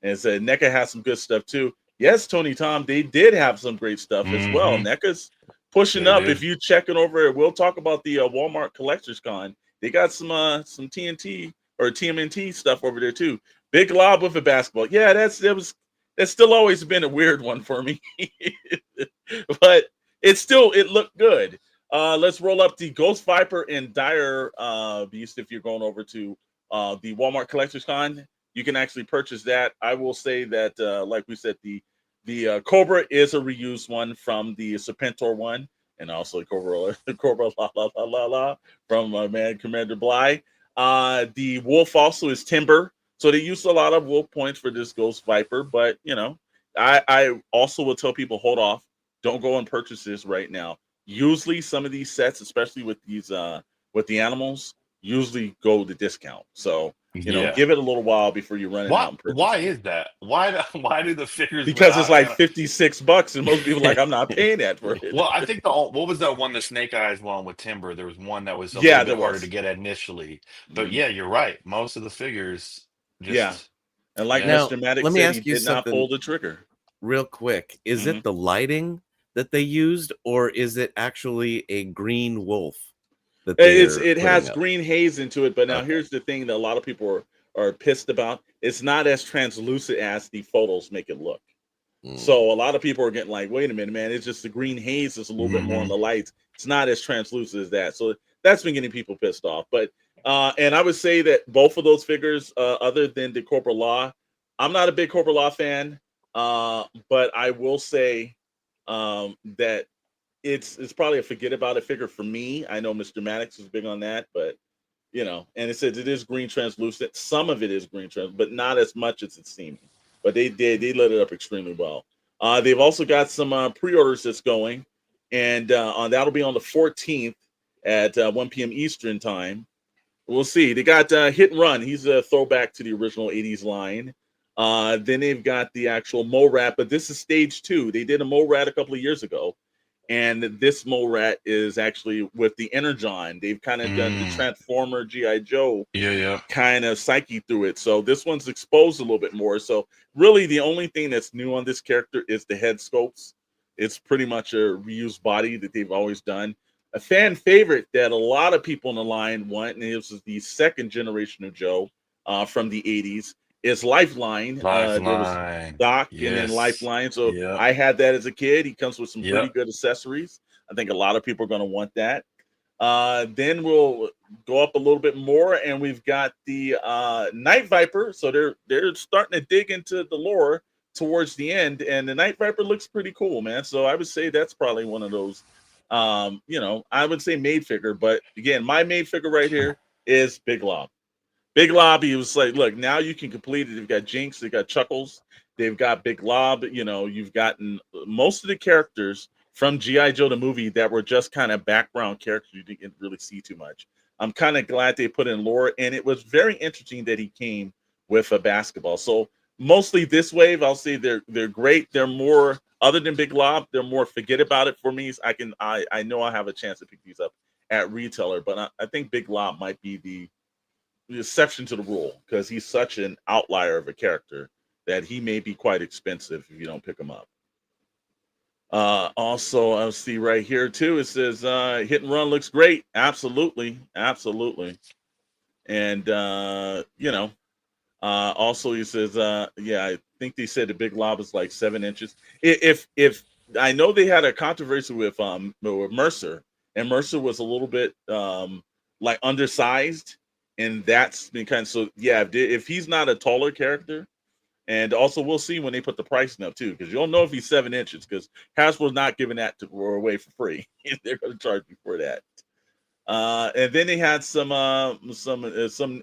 Speaker 5: And said NECA has some good stuff too. Yes, Tony Tom, they did have some great stuff as well. NECA's pushing up. If you checking over it, we'll talk about the Walmart Collectors Con. They got some TNT or TMNT stuff over there too. Big Lob with a basketball. Yeah, that's still always been a weird one for me. But it looked good. Let's roll up the Ghost Viper and Dire Beast. If you're going over to the Walmart Collectors Con, you can actually purchase that. I will say that, like we said, the Cobra is a reused one from the Serpentor one, and also Cobra la from my man Commander Bly. The Wolf also is Timber, so they used a lot of wolf points for this Ghost Viper. But I also will tell people, hold off, don't go and purchase this right now. Usually, some of these sets, especially with these with the animals, usually go the discount. So You know,
Speaker 4: Yeah.
Speaker 5: give it a little while before you run it out.
Speaker 4: Why is that? Why do the figures?
Speaker 5: Because it's like $56, and most people are like, I'm not paying that for it.
Speaker 4: Well, I think what was that one, the Snake Eyes one with Timber? There was one that was a
Speaker 5: Yeah,
Speaker 4: little
Speaker 5: there
Speaker 4: bit harder
Speaker 5: was.
Speaker 4: to get initially, but
Speaker 5: Mhm.
Speaker 4: yeah, you're right. Most of the figures
Speaker 5: Yeah.
Speaker 4: just
Speaker 5: And like
Speaker 6: Now,
Speaker 5: Mr. Maddox
Speaker 6: let me
Speaker 5: said,
Speaker 6: ask
Speaker 5: he
Speaker 6: you
Speaker 5: did not
Speaker 6: something
Speaker 5: pull the trigger.
Speaker 6: real quick. Is
Speaker 5: Mhm.
Speaker 6: it the lighting that they used, or is it actually a green wolf that
Speaker 5: It has
Speaker 6: putting up?
Speaker 5: green haze into it, but now
Speaker 6: Okay.
Speaker 5: here's the thing that a lot of people are pissed about. It's not as translucent as the photos make it look.
Speaker 6: Mm.
Speaker 5: So a lot of people are getting like, wait a minute, man, it's just the green haze is a little bit more on the lights. It's not as translucent as that. So that's been getting people pissed off. But and I would say that both of those figures, other than the Corporal Law, I'm not a big Corporal Law fan. But I will say that it's probably a forget about it figure for me. I know Mr. Maddox is big on that, but you know, and it says it is green translucent. Some of it is green trans, but not as much as it's seeming. But they lit it up extremely well. They've also got some pre-orders that's going, and that'll be on the 14th at 1 p.m. Eastern time. We'll see. They got Hit and Run. He's a throwback to the original 80s line. Then they've got the actual Mo-Rat, but this is stage 2. They did a Mo-Rat a couple of years ago. And this Mo-Rat is actually with the Energon. They've kind of done the Transformer G.I. Joe kind of psyche through it. So this one's exposed a little bit more. So really the only thing that's new on this character is the head sculpts. It's pretty much a reused body that they've always done. A fan favorite that a lot of people in the line want, and this is the second generation of Joe from the 80s, is Lifeline. There was Doc and then Lifeline. So I had that as a kid. He comes with some pretty good accessories. I think a lot of people are going to want that. Then we'll go up a little bit more, and we've got the Night Viper. So they're starting to dig into the lore towards the end, and the Night Viper looks pretty cool, man. So I would say that's probably one of those, you know, I would say made figure. But again, my made figure right here is Big Lob. Big Lob, he was like, look, now you can complete it. They've got Jinx, they've got Chuckles, they've got Big Lob. You know, you've gotten most of the characters from G.I. Joe the movie that were just kind of background characters you didn't really see too much. I'm kind of glad they put in lore, and it was very interesting that he came with a basketball. So mostly this wave, I'll say they're great. They're more, other than Big Lob, they're more forget about it for me. I know I have a chance to pick these up at retailer, but I think Big Lob might be the exception to the rule because he's such an outlier of a character that he may be quite expensive if you don't pick him up. Also, I'll see right here too. It says Hit and Run looks great. Absolutely. And you know, also he says, yeah, I think they said the Big Lob is like 7 inches. If I know they had a controversy with Mercer, and Mercer was a little bit like undersized. And that's been kind of, so yeah, if he's not a taller character, and also we'll see when they put the pricing up too, because you'll know if he's 7 inches, because Hasbro's not giving that away for free. They're going to charge you for that. And then they had some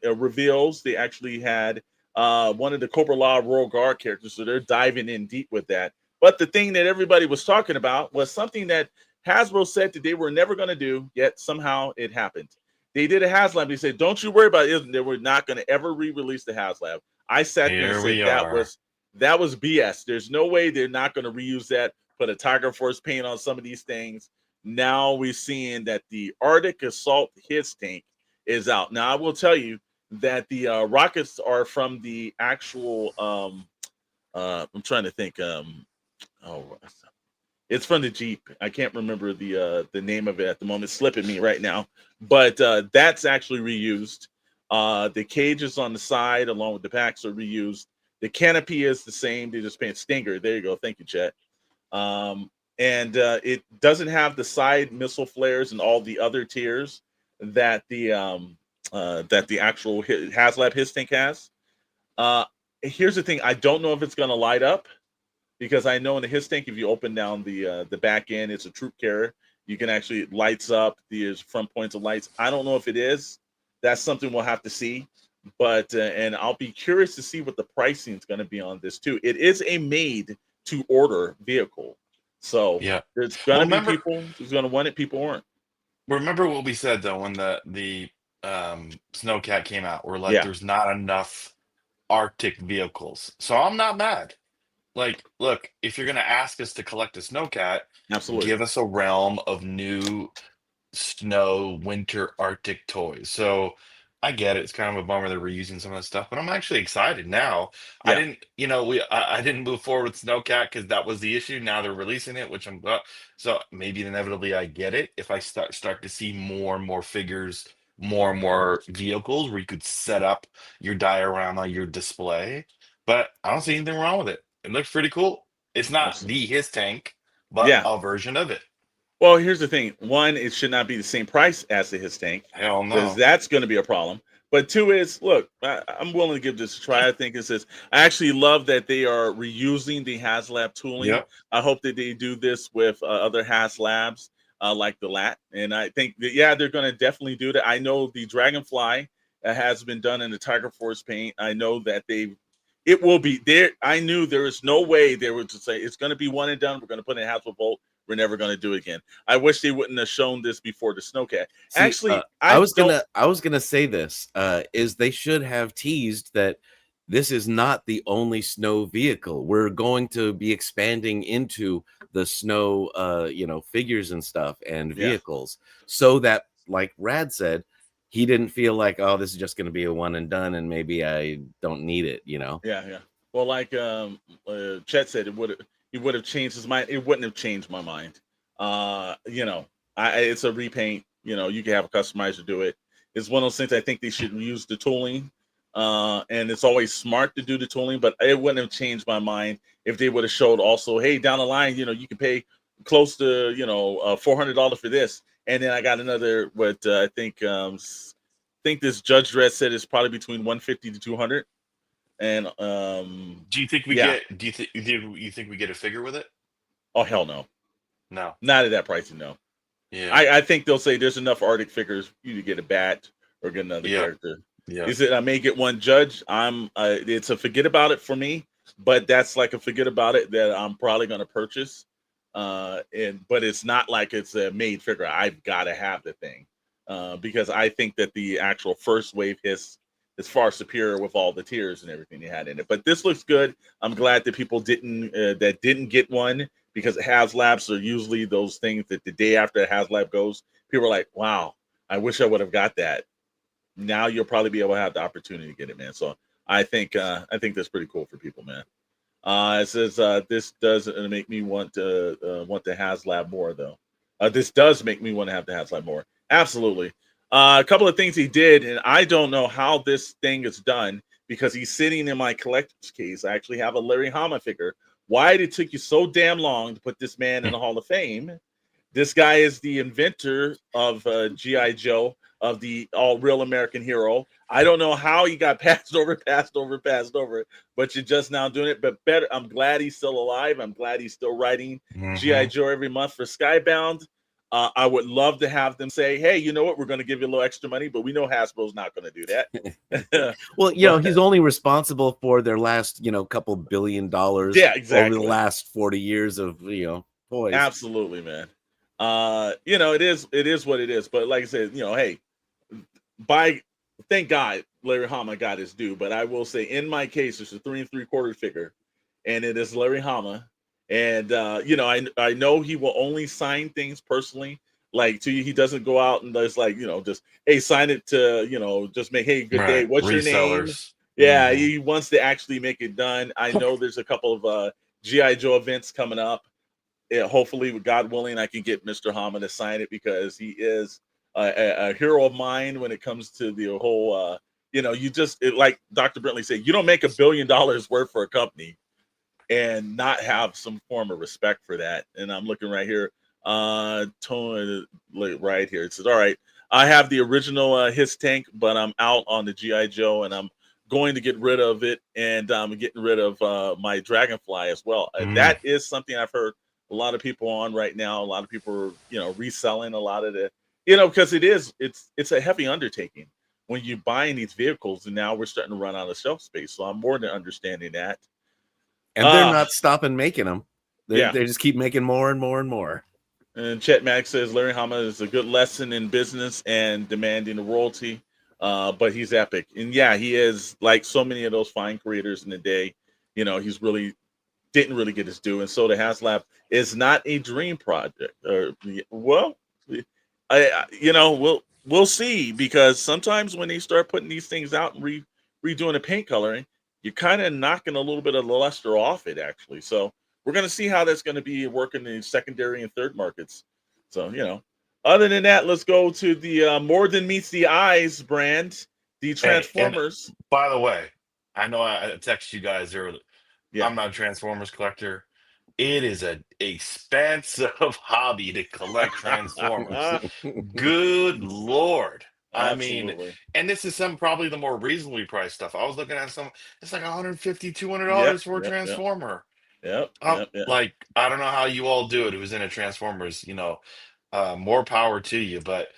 Speaker 5: reveals. They actually had one of the Cobra Law Royal Guard characters, so they're diving in deep with that. But the thing that everybody was talking about was something that Hasbro said that they were never going to do, yet somehow it happened. They did a HasLab. They said, don't you worry about it. They were not going to ever re-release the HasLab. I sat there and said that was BS. There's no way they're not going to reuse that, put a Tiger Force paint on some of these things. Now we're seeing that the Arctic Assault his tank is out. Now I will tell you that the rockets are from the actual I'm trying to think it's from the Jeep. I can't remember the name of it at the moment. It's slipping me right now. But that's actually reused. The cages on the side, along with the packs, are reused. The canopy is the same. They just paint Stinger. There you go. Thank you, Chet. And it doesn't have the side missile flares and all the other tiers that the actual HasLab his tank has. Here's the thing. I don't know if it's going to light up. Because I know in the his tank, if you open down the back end, it's a troop carrier. You can actually, it lights up. There's front points of lights. I don't know if it is. That's something we'll have to see. But and I'll be curious to see what the pricing is going to be on this too. It is a made-to-order vehicle, so
Speaker 4: yeah,
Speaker 5: there's going to be people who's going to want it. People aren't.
Speaker 4: Remember what we said though when the Snowcat came out, where like
Speaker 5: Yeah,
Speaker 4: there's not enough Arctic vehicles. So I'm not mad. Like, look, if you're gonna ask us to collect a Snowcat,
Speaker 5: absolutely.
Speaker 4: give us a realm of new snow, winter, Arctic toys. So I get it. It's kind of a bummer that we're using some of that stuff, but I'm actually excited now. I
Speaker 5: Yeah.
Speaker 4: didn't, you know, I didn't move forward with Snowcat because that was the issue. Now they're releasing it, which I'm glad. So maybe inevitably I get it if I start to see more and more figures, more and more vehicles where you could set up your diorama, your display. But I don't see anything wrong with it. It looks pretty cool. It's not
Speaker 5: Absolutely.
Speaker 4: the his tank, but
Speaker 5: Yeah.
Speaker 4: a version of it.
Speaker 5: Well, here's the thing. One, it should not be the same price as the his tank,
Speaker 4: Hell
Speaker 5: because
Speaker 4: no.
Speaker 5: that's going to be a problem. But two is, look, I'm willing to give this a try. I think it says, I actually love that they are reusing the HasLab tooling.
Speaker 4: Yep.
Speaker 5: I hope that they do this with other HasLabs like the LAT. And I think that, yeah, they're going to definitely do that. I know the Dragonfly has been done in the Tiger Force paint. I know that it will be there. I knew there is no way they were to say it's going to be one and done. We're going to put in Hasbro Bolt. We're never going to do it again. I wish they wouldn't have shown this before the Snowcat.
Speaker 6: See,
Speaker 5: Actually,
Speaker 6: I was gonna say this is they should have teased that this is not the only snow vehicle. We're going to be expanding into the snow, figures and stuff and vehicles, so that, like Rad said, he didn't feel like, oh, this is just going to be a one and done, and maybe I don't need it.
Speaker 5: Yeah. Well, like Chet said, he would have changed his mind. It wouldn't have changed my mind. It's a repaint. You can have a customizer do it. It's one of those things. I think they should use the tooling, and it's always smart to do the tooling. But it wouldn't have changed my mind if they would have showed also, hey, down the line, you can pay close to $400 for this, and then I got another. What I think this Judge Dredd said is probably between 150 to 200. And
Speaker 4: do you think we get? Do you think we get a figure with it?
Speaker 5: Oh, hell no.
Speaker 4: No,
Speaker 5: Not at that pricing. No.
Speaker 4: Yeah,
Speaker 5: I think they'll say there's enough Arctic figures for you to get a bat or get another character.
Speaker 4: yeah.
Speaker 5: Is it? I may get one Judge. It's a forget about it for me, but that's like a forget about it that I'm probably going to purchase. But it's not like it's a made figure. I've got to have the thing because I think that the actual first wave is far superior with all the tiers and everything they had in it. But this looks good. I'm glad that people didn't get one, because HasLabs are usually those things that the day after a HasLab goes, people are like, wow, I wish I would have got that. Now you'll probably be able to have the opportunity to get it, man. So I think that's pretty cool for people, man. It says this does make me want the HasLab more, though. This does make me want to have the HasLab more. Absolutely. A couple of things he did, and I don't know how this thing is done because he's sitting in my collector's case. I actually have a Larry Hama figure. Why did it take you so damn long to put this man in the Hall of Fame? This guy is the inventor of G.I. Joe, of the all real American hero. I don't know how he got passed over, but you're just now doing it. But better, I'm glad he's still alive. I'm glad he's still writing G.I. Joe every month for Skybound. I would love to have them say, hey, you know what? We're going to give you a little extra money, but we know Hasbro's not going to do that.
Speaker 6: Well, he's only responsible for their last, couple $1 billion.
Speaker 5: Yeah, exactly.
Speaker 6: Over the last 40 years of, toys.
Speaker 5: Absolutely, man. It is what it is. But like I said, hey, thank God Larry Hama got his due. But I will say, in my case, it's a 3 3/4 figure, and it is Larry Hama. And I know he will only sign things personally, like to you. He doesn't go out and just like just hey, sign it to just make hey good day. What's your name? Yeah, he wants to actually make it done. I know there's a couple of GI Joe events coming up. Hopefully, with God willing, I can get Mr. Hama to sign it because he is a hero of mine when it comes to the whole. Like Dr. Brentley said, you don't make $1 billion worth for a company and not have some form of respect for that. And I'm looking right here, tone right here. It says, all right, I have the original his tank, but I'm out on the GI Joe, and I'm going to get rid of it, and I'm getting rid of my Dragonfly as well. That is something I've heard a lot of people on right now. A lot of people are reselling a lot of the because it's a heavy undertaking when you're buying these vehicles, and now we're starting to run out of shelf space. So I'm more than understanding that.
Speaker 6: And they're not stopping making them. They just keep making more and more and more.
Speaker 5: And Chet Mack says Larry Hama is a good lesson in business and demanding a royalty. but he's epic. And yeah, he is like so many of those fine creators in the day. He's really didn't really get his due, and so the HasLab is not a dream project. Well, we'll see, because sometimes when they start putting these things out and redoing the paint coloring, you're kind of knocking a little bit of the luster off it, actually. So we're going to see how that's going to be working in secondary and third markets. So, other than that, let's go to the More Than Meets the Eyes brand, the Transformers.
Speaker 4: And by the way, I know I texted you guys earlier.
Speaker 5: Yeah.
Speaker 4: I'm not a Transformers collector. It is an expensive hobby to collect Transformers. Good Lord.
Speaker 5: Absolutely.
Speaker 4: I mean, and this is probably the more reasonably priced stuff. I was looking at it's like $150, $200 for a Transformer.
Speaker 5: Yep.
Speaker 4: Like, I don't know how you all do it. It was in a Transformers, more power to you, but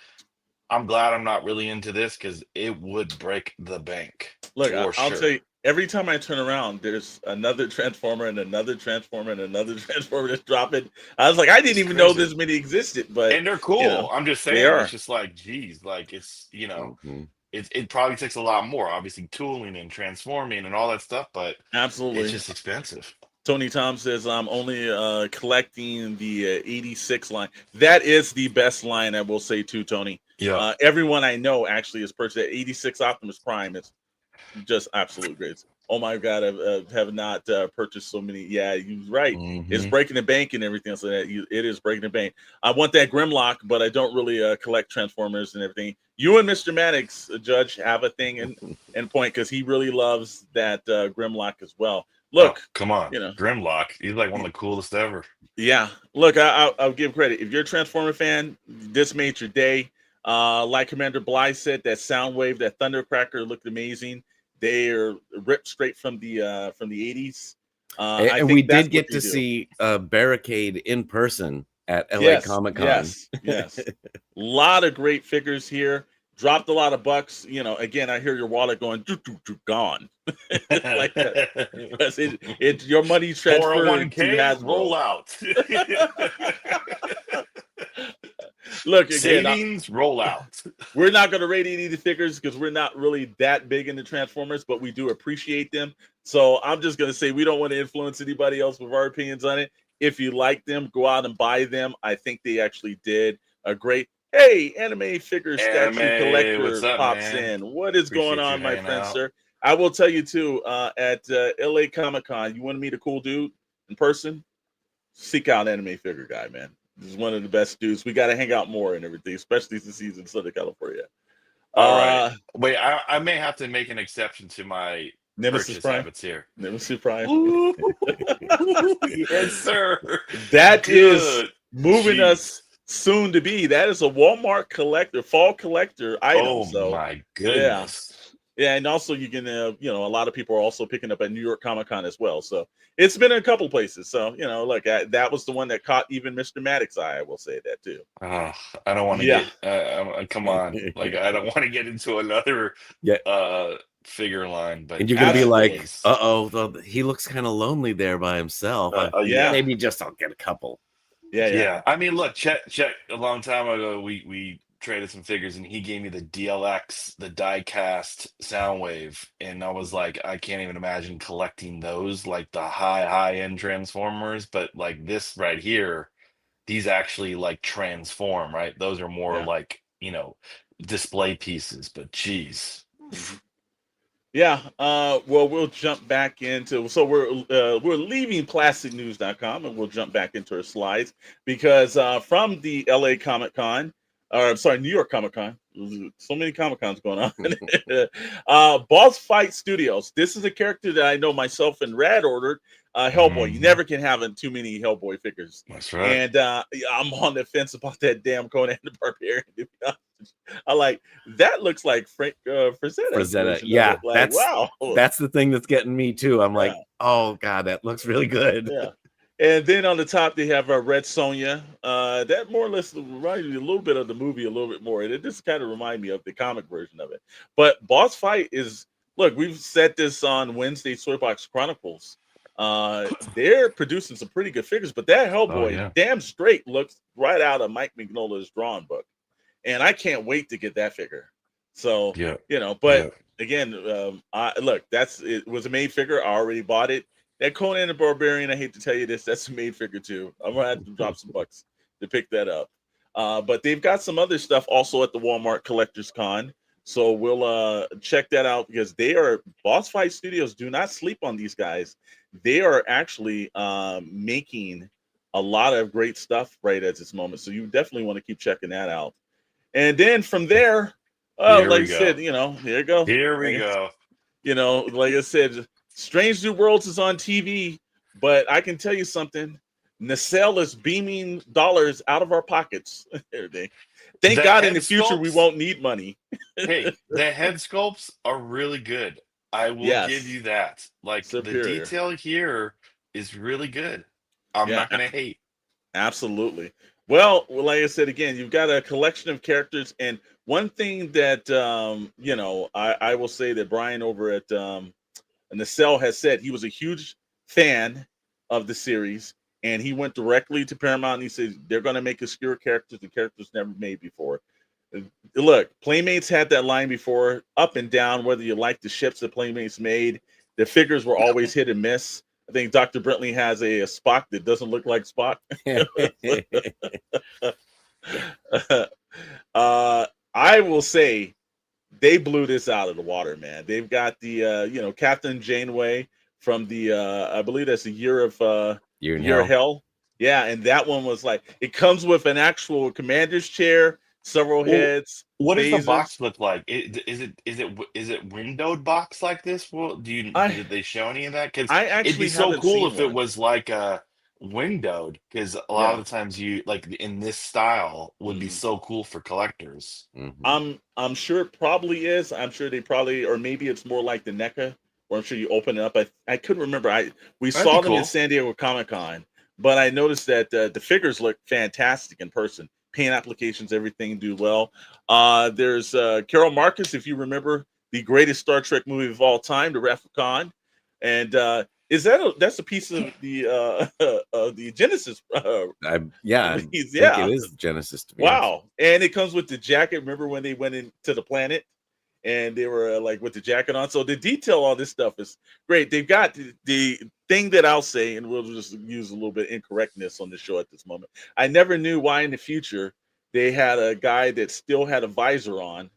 Speaker 4: I'm glad I'm not really into this, because it would break the bank.
Speaker 5: Look, I'll tell you, every time I turn around, there's another Transformer and another Transformer and another Transformer that's dropping. I was like, I didn't even know this many existed, but
Speaker 4: and they're cool. I'm just saying, it's just like, geez, like it's it probably takes a lot more, obviously, tooling and transforming and all that stuff, but
Speaker 5: absolutely,
Speaker 4: it's just expensive.
Speaker 5: Tony Tom says, I'm only collecting the 86 line. That is the best line, I will say, too, Tony.
Speaker 4: Yeah.
Speaker 5: Everyone I know actually has purchased that 86 Optimus Prime. It's just absolute great. Oh my God, I have not purchased so many. Yeah, you're right. It's breaking the bank and everything. So that it is breaking the bank. I want that Grimlock, but I don't really collect Transformers and everything. You and Mr. Maddox, Judge, have a thing in point, because he really loves that Grimlock as well. Look,
Speaker 4: come on, Grimlock. He's like one of the coolest ever.
Speaker 5: Yeah, look, I'll give credit. If you're a Transformer fan, this made your day. Like Commander Bly said, that Soundwave, that Thundercracker looked amazing. They are ripped straight from the 80s.
Speaker 6: And we did get to see Barricade in person at LA Comic Con.
Speaker 5: Yes. A lot of great figures here. Dropped a lot of bucks. Again, I hear your wallet going, gone. Like that. Your money's transferred
Speaker 4: 401k
Speaker 5: to Hasbro.
Speaker 4: Roll out.
Speaker 5: Look, again,
Speaker 4: savings roll out.
Speaker 5: We're not going to rate any of the figures because we're not really that big into Transformers, but we do appreciate them. So I'm just going to say we don't want to influence anybody else with our opinions on it. If you like them, go out and buy them. I think they actually did a great. Hey, anime figure statue collector pops in. What is going on, my friend, sir? I will tell you too. At LA Comic Con, you want to meet a cool dude in person? Seek out Anime Figure Guy, man. This is one of the best dudes. We got to hang out more and everything, especially since he's in Southern California.
Speaker 4: All right. Wait, I may have to make an exception to my
Speaker 5: Nemesis Prime
Speaker 4: habits here.
Speaker 5: Nemesis Prime.
Speaker 4: Yes, sir.
Speaker 5: That is moving us soon to be. That is a Walmart fall collector item.
Speaker 4: Oh my goodness.
Speaker 5: Yeah, and also you can, a lot of people are also picking up at New York Comic Con as well. So it's been in a couple places. So, look, that was the one that caught even Mr. Maddox's eye. I will say that too.
Speaker 4: I don't want to get, come on. Like, I don't want to get into another figure line. But
Speaker 6: and you're going to be like, he looks kind of lonely there by himself. Maybe just I'll get a couple.
Speaker 5: Yeah.
Speaker 4: I mean, look, Chet, a long time ago, we traded some figures and he gave me the DLX, the die-cast Soundwave, and I was like, I can't even imagine collecting those, like the high-end Transformers, but like this right here, these actually like transform, right? Those are more like, display pieces, but geez.
Speaker 5: Yeah, well, we'll jump back into, so we're leaving plasticnews.com and we'll jump back into our slides because from the LA Comic Con, New York Comic Con. So many Comic Cons going on. Boss Fight Studios. This is a character that I know myself and Rad ordered. Hellboy. You never can have too many Hellboy figures.
Speaker 4: That's right.
Speaker 5: And I'm on the fence about that damn Conan the Barbarian. I like that. Looks like Frank Frazetta.
Speaker 6: Yeah,
Speaker 5: like, wow.
Speaker 6: That's the thing that's getting me too. I'm like, oh god, that looks really good.
Speaker 5: Yeah. And then on the top, they have Red Sonja. That more or less reminds me a little bit of the movie, a little bit more. And it just kind of reminds me of the comic version of it. But Boss Fight is, look, we've said this on Wednesday Toybox Chronicles. They're producing some pretty good figures, but that Hellboy, damn straight, looks right out of Mike Mignola's drawing book. And I can't wait to get that figure. So
Speaker 4: Yeah.
Speaker 5: but again, it was a made figure. I already bought it. That Conan the Barbarian, I hate to tell you this, that's a made figure too. I'm gonna have to drop some bucks to pick that up. But they've got some other stuff also at the Walmart Collectors Con. So we'll check that out because they are Boss Fight Studios. Do not sleep on these guys. They are actually making a lot of great stuff right at this moment. So you definitely want to keep checking that out. And then from there, like I said, here you go.
Speaker 4: Here we go.
Speaker 5: Like I said, Strange New Worlds is on TV, but I can tell you something. Nacelle is beaming dollars out of our pockets. Thank God in the future we won't need money.
Speaker 4: Hey, the head sculpts are really good. I will give you that. Like
Speaker 5: Superior.
Speaker 4: The detail here is really good. I'm not gonna hate.
Speaker 5: Absolutely. Well, like I said again, you've got a collection of characters, and one thing that I will say that Brian over at Nacelle has said he was a huge fan of the series, and he went directly to Paramount and he said they're going to make obscure characters, the characters never made before. Look, Playmates had that line before, up and down, whether you like the ships that Playmates made, the figures were always hit and miss. I think Dr. Brentley has a Spock that doesn't look like Spock. I will say they blew this out of the water, man. They've got the Captain Janeway from the I believe that's the Year of Hell. Yeah, and that one was like, it comes with an actual commander's chair, several heads.
Speaker 4: What does the box look like? Is it windowed box like this? Well, did they show any of that? Because it'd be so cool if it was like a windowed. Because a lot of the times you like in this style would be so cool for collectors.
Speaker 5: I'm sure it probably is. I'm sure they probably, or maybe it's more like the NECA, where I'm sure you open it up. I couldn't remember. We saw them in San Diego Comic-Con, but I noticed that the figures look fantastic in person. Paint applications, everything do well. There's Carol Marcus, if you remember the greatest Star Trek movie of all time, The Wrath of Khan, and that's a piece of the Genesis?
Speaker 6: I think it is Genesis. To be honest.
Speaker 5: And it comes with the jacket. Remember when they went into the planet and they were like with the jacket on? So the detail, all this stuff is great. They've got the thing that I'll say, and we'll just use a little bit of incorrectness on the show at this moment. I never knew why in the future they had a guy that still had a visor on.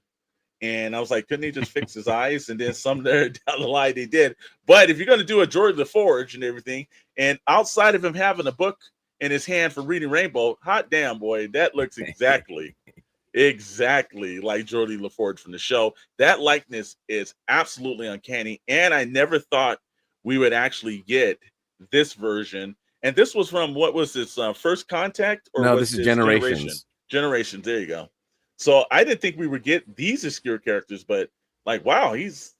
Speaker 5: And I was like, couldn't he just fix his eyes? And then some there down the line they did. But if you're going to do a George LaForge and everything, and outside of him having a book in his hand for reading Rainbow, hot damn, boy, that looks exactly like Geordie LaForge from the show. That likeness is absolutely uncanny. And I never thought we would actually get this version. And this was from, what was this, First Contact?
Speaker 6: Or no, this is Generations.
Speaker 5: Generations, there you go. So I didn't think we would get these obscure characters, but like, wow, he's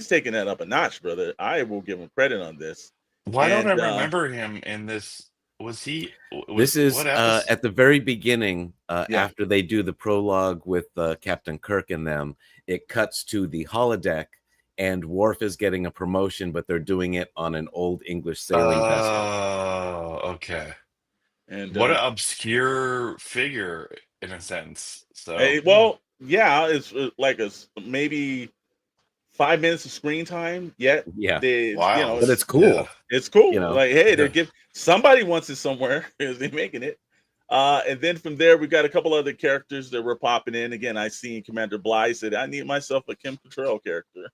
Speaker 5: taking that up a notch, brother. I will give him credit on this.
Speaker 4: Why don't I remember him in this?
Speaker 6: This is at the very beginning, after they do the prologue with Captain Kirk and them. It cuts to the holodeck, and Worf is getting a promotion, but they're doing it on an old English sailing vessel.
Speaker 4: Oh, okay. And what an obscure figure in a sense. So
Speaker 5: it's like maybe 5 minutes of screen time. But
Speaker 6: it's cool.
Speaker 5: Yeah. It's cool. Like, hey, they're somebody wants it somewhere. They're making it. And then from there, we got a couple other characters that were popping in. Again, I seen Commander Bly said, I need myself a Kim Cattrall character.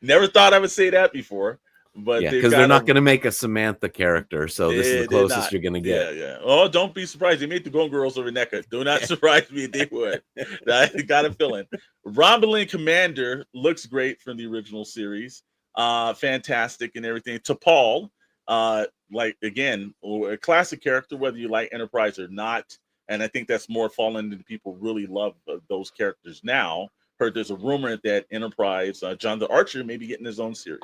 Speaker 5: Never thought I would say that before. But
Speaker 6: because they're not going to make a Samantha character, so this is the closest you're going to get.
Speaker 5: Yeah. Oh, don't be surprised. They made the Golden Girls over NECA. Do not surprise me if they would. I got a feeling. Romulan Commander looks great from the original series. Fantastic and everything. T'Pol, like, again, a classic character, whether you like Enterprise or not. And I think that's more fallen into people really love those characters now. Heard there's a rumor that Enterprise, John the Archer, may be getting his own series.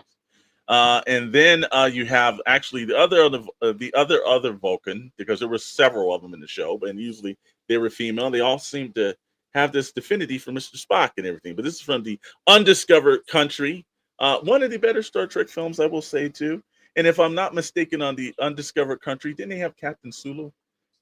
Speaker 5: And then you have actually the other Vulcan, because there were several of them in the show, but usually they were female. They all seem to have this affinity for Mr. Spock and everything. But this is from the Undiscovered Country, one of the better Star Trek films, I will say too. And if I'm not mistaken, on the Undiscovered Country, didn't they have Captain Sulu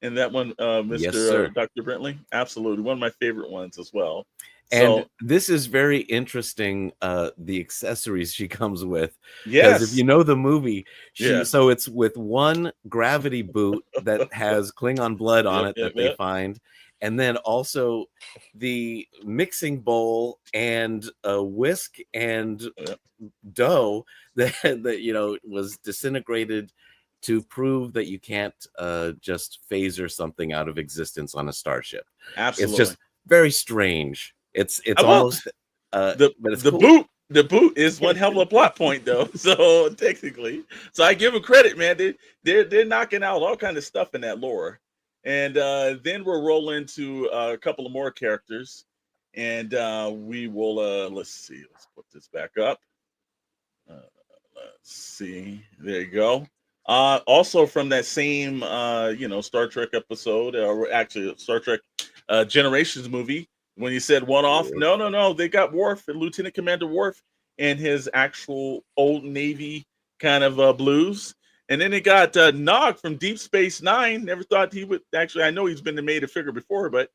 Speaker 5: in that one,
Speaker 6: Yes,
Speaker 5: Mr.
Speaker 6: sir.
Speaker 5: Dr. Brentley? Absolutely. One of my favorite ones as well.
Speaker 6: And
Speaker 5: So,
Speaker 6: this is very interesting, the accessories she comes with. Because if
Speaker 5: yes.
Speaker 6: you know the movie,
Speaker 5: Yeah.
Speaker 6: so it's with one gravity boot that has Klingon blood on
Speaker 5: Yep,
Speaker 6: it
Speaker 5: yep,
Speaker 6: that they
Speaker 5: yep.
Speaker 6: find, and then also the mixing bowl and a whisk and
Speaker 5: Yep.
Speaker 6: dough that was disintegrated to prove that you can't just phaser something out of existence on a starship.
Speaker 5: Absolutely.
Speaker 6: It's just very strange. It's
Speaker 5: Well,
Speaker 6: almost
Speaker 5: the
Speaker 6: but it's
Speaker 5: the
Speaker 6: cool.
Speaker 5: boot is one hell of a plot point though. So technically, so I give them credit, man. They're knocking out all kind of stuff in that lore, and then we'll roll into a couple of more characters, and we will let's see, let's put this back up. Let's see, there you go. Also from that same Star Trek episode, or actually Star Trek Generations movie. When you said one off, no, they got Worf and Lieutenant Commander Worf and his actual old Navy kind of blues. And then they got Nog from Deep Space Nine. Never thought he would actually. I know he's been made a figure before, but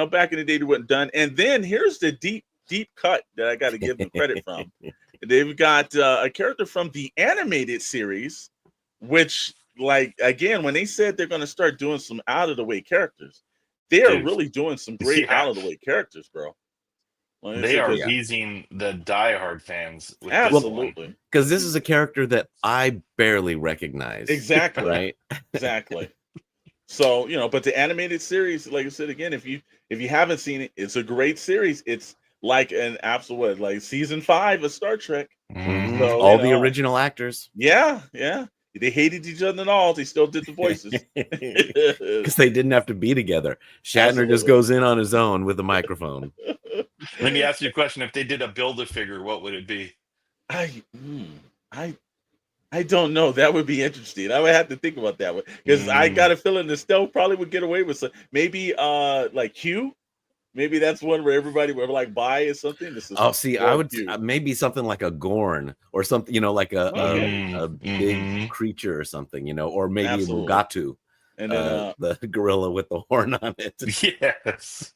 Speaker 5: back in the day, he wasn't done. And then here's the deep cut that I got to give them credit from. They've got a character from the animated series, which, like, again, when they said they're going to start doing some out of the way characters, they are really doing some great out of the way characters, bro. Well,
Speaker 4: They are appeasing the diehard fans. With
Speaker 5: absolutely,
Speaker 6: because this is a character that I barely recognize.
Speaker 5: Exactly,
Speaker 6: right?
Speaker 5: Exactly. So but the animated series, like I said again, if you haven't seen it, it's a great series. It's like an absolute like season 5 of Star Trek.
Speaker 6: Mm-hmm.
Speaker 5: So,
Speaker 6: all the original actors.
Speaker 5: Yeah. They hated each other and all. They still did the voices
Speaker 6: because they didn't have to be together. Shatner just goes in on his own with a microphone.
Speaker 4: Let me ask you a question: if they did a Build-A-Figure, what would it be?
Speaker 5: I don't know. That would be interesting. I would have to think about that one because I got a feeling the stealth probably would get away with some. Maybe like Q. Maybe that's one where everybody would like buy or something.
Speaker 6: I would maybe something like a Gorn or something, like a big creature or something, or maybe a Mugatu,
Speaker 5: and then
Speaker 6: the gorilla with the horn on it.
Speaker 4: Yes.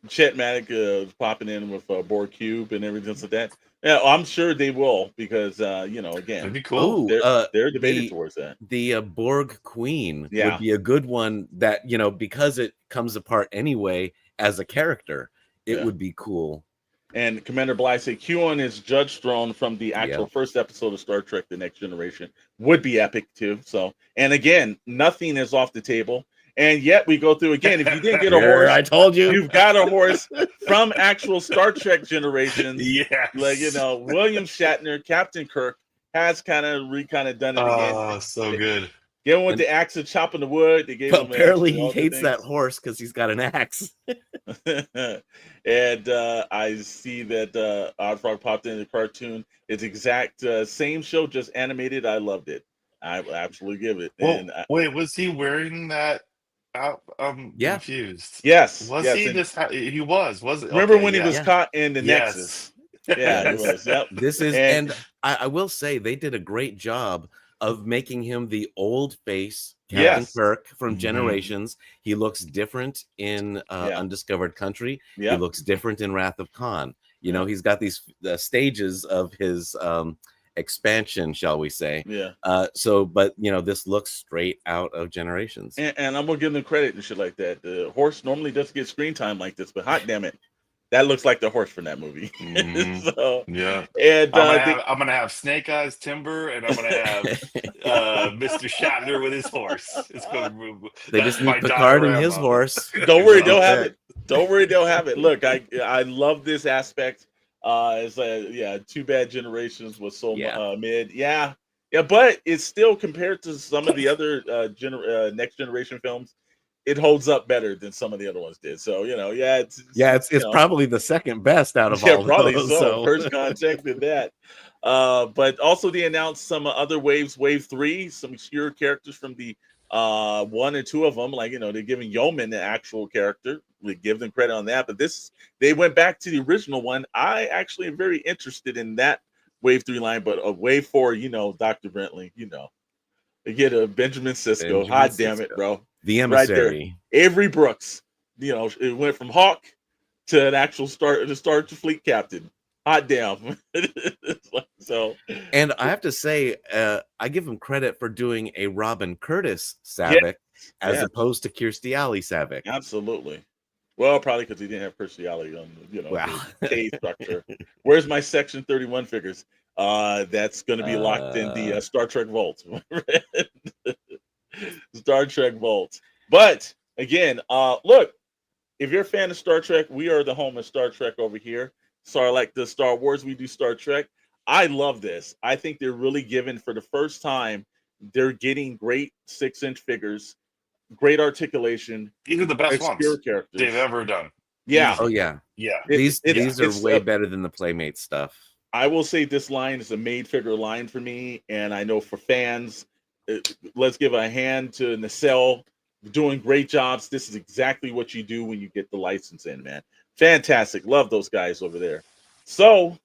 Speaker 5: Chet Matic popping in with Borg Cube and everything like that. Yeah, I'm sure they will because again,
Speaker 4: that'd be cool.
Speaker 5: They're debating towards that.
Speaker 6: The Borg Queen would be a good one that because it comes apart anyway as a character, it would be cool.
Speaker 5: And Commander Bly said Q on his Judge Throne from the actual first episode of Star Trek: The Next Generation would be epic too. So, and again, nothing is off the table. And yet we go through again. If you didn't get a horse,
Speaker 6: I told you,
Speaker 5: you've got a horse from actual Star Trek Generations.
Speaker 4: Yeah,
Speaker 5: like William Shatner, Captain Kirk has kind of done it again.
Speaker 4: Oh, so good.
Speaker 5: Gave him with the axe of chopping the wood. They gave him
Speaker 6: apparently he hates that horse because he's got an axe.
Speaker 5: And I see that Odd Frog popped in the cartoon. It's exact same show, just animated. I loved it. I will absolutely give it.
Speaker 4: Well,
Speaker 5: and
Speaker 4: wait, was he wearing that? I'm confused.
Speaker 5: Yes.
Speaker 4: Was he just? He was. Was it?
Speaker 5: Remember when he was caught in the Nexus? Yeah, he was. Yep.
Speaker 6: This is, and I will say they did a great job of making him the old face Captain Kirk from Generations. He looks different in Undiscovered Country. He looks different in Wrath of Khan. He's got these stages of his expansion, shall we say. But this looks straight out of Generations.
Speaker 5: And I'm gonna give them credit and shit like that. The horse normally doesn't get screen time like this, but hot damn it, that looks like the horse from that movie. So, and
Speaker 4: I'm gonna have Snake Eyes Timber, and I'm gonna have Mr. Shatner with his horse. It's gonna
Speaker 6: they just need Picard and his horse.
Speaker 5: Don't worry, they'll have it. Don't worry, they'll have it. Look, I love this aspect. It's too bad Generations was so mid. But it's still compared to some of the other Next Generation films, it holds up better than some of the other ones did. So it's
Speaker 6: probably the second best out of all
Speaker 5: probably
Speaker 6: those.
Speaker 5: So first contact did that. But also they announced some other waves, Wave 3, some obscure characters from the 1 or 2 of them, like they're giving Yeoman the actual character. We give them credit on that, but they went back to the original one. I actually am very interested in that Wave 3 line, but a Wave 4, Dr. Brentley, they get a Benjamin Sisko. Damn it, bro.
Speaker 6: The
Speaker 5: right there.
Speaker 6: emissary.
Speaker 5: Avery Brooks. You know, it went from Hawk to an actual Star Fleet captain. Hot damn. So,
Speaker 6: And I have to say, I give him credit for doing a Robin Curtis Savick as
Speaker 5: yes.
Speaker 6: opposed to Kirstie Alley Savick.
Speaker 5: Absolutely. Well, probably because he didn't have personality on,
Speaker 6: Wow.
Speaker 5: the K structure. Where's my Section 31 figures? That's going to be locked in the Star Trek vault. Star Trek vault. But again, look, if you're a fan of Star Trek, we are the home of Star Trek over here. So like the Star Wars, we do Star Trek. I love this. I think they're really giving, for the first time, they're getting great 6-inch figures, great articulation.
Speaker 4: These are the best ones
Speaker 5: characters
Speaker 4: they've ever done.
Speaker 5: Yeah.
Speaker 6: Oh yeah.
Speaker 4: Yeah.
Speaker 6: These are way better than the Playmate stuff.
Speaker 5: I will say this line is a made figure line for me, and I know for fans, let's give a hand to Nacelle, doing great jobs. This is exactly what you do when you get the license in, man. Fantastic. Love those guys over there. So,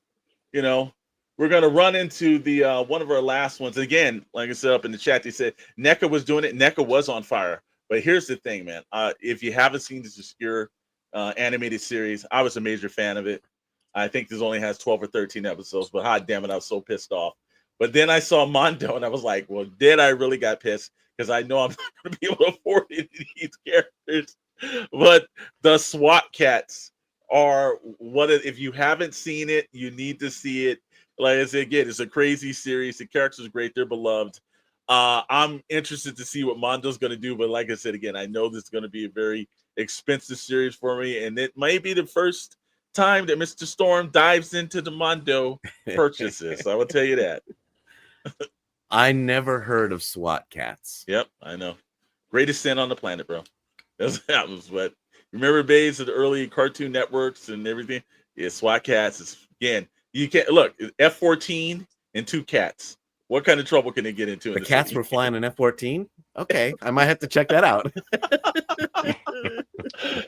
Speaker 5: we're going to run into the one of our last ones. Again, like I said up in the chat, they said NECA was doing it. NECA was on fire. But here's the thing, man. If you haven't seen this obscure animated series, I was a major fan of it. I think this only has 12 or 13 episodes, but hot damn it, I was so pissed off. But then I saw Mondo, and I was like, well, then I really got pissed, because I know I'm not going to be able to afford any of these characters. But the SWAT Cats are if you haven't seen it, you need to see it. Like I said, again, it's a crazy series. The characters are great. They're beloved. I'm interested to see what Mondo's going to do. But like I said, again, I know this is going to be a very expensive series for me. And it may be the first time that Mr. Storm dives into the Mondo purchases. I will tell you that.
Speaker 6: I never heard of SWAT Cats.
Speaker 5: Yep, I know. Greatest sin on the planet, bro. That was what. Remember days of the early Cartoon Networks and everything? Yeah, SWAT Cats is, again, you can't look, F-14 and 2 cats. What kind of trouble can they get into?
Speaker 6: The cats were flying an F-14? Okay, I might have to check that out.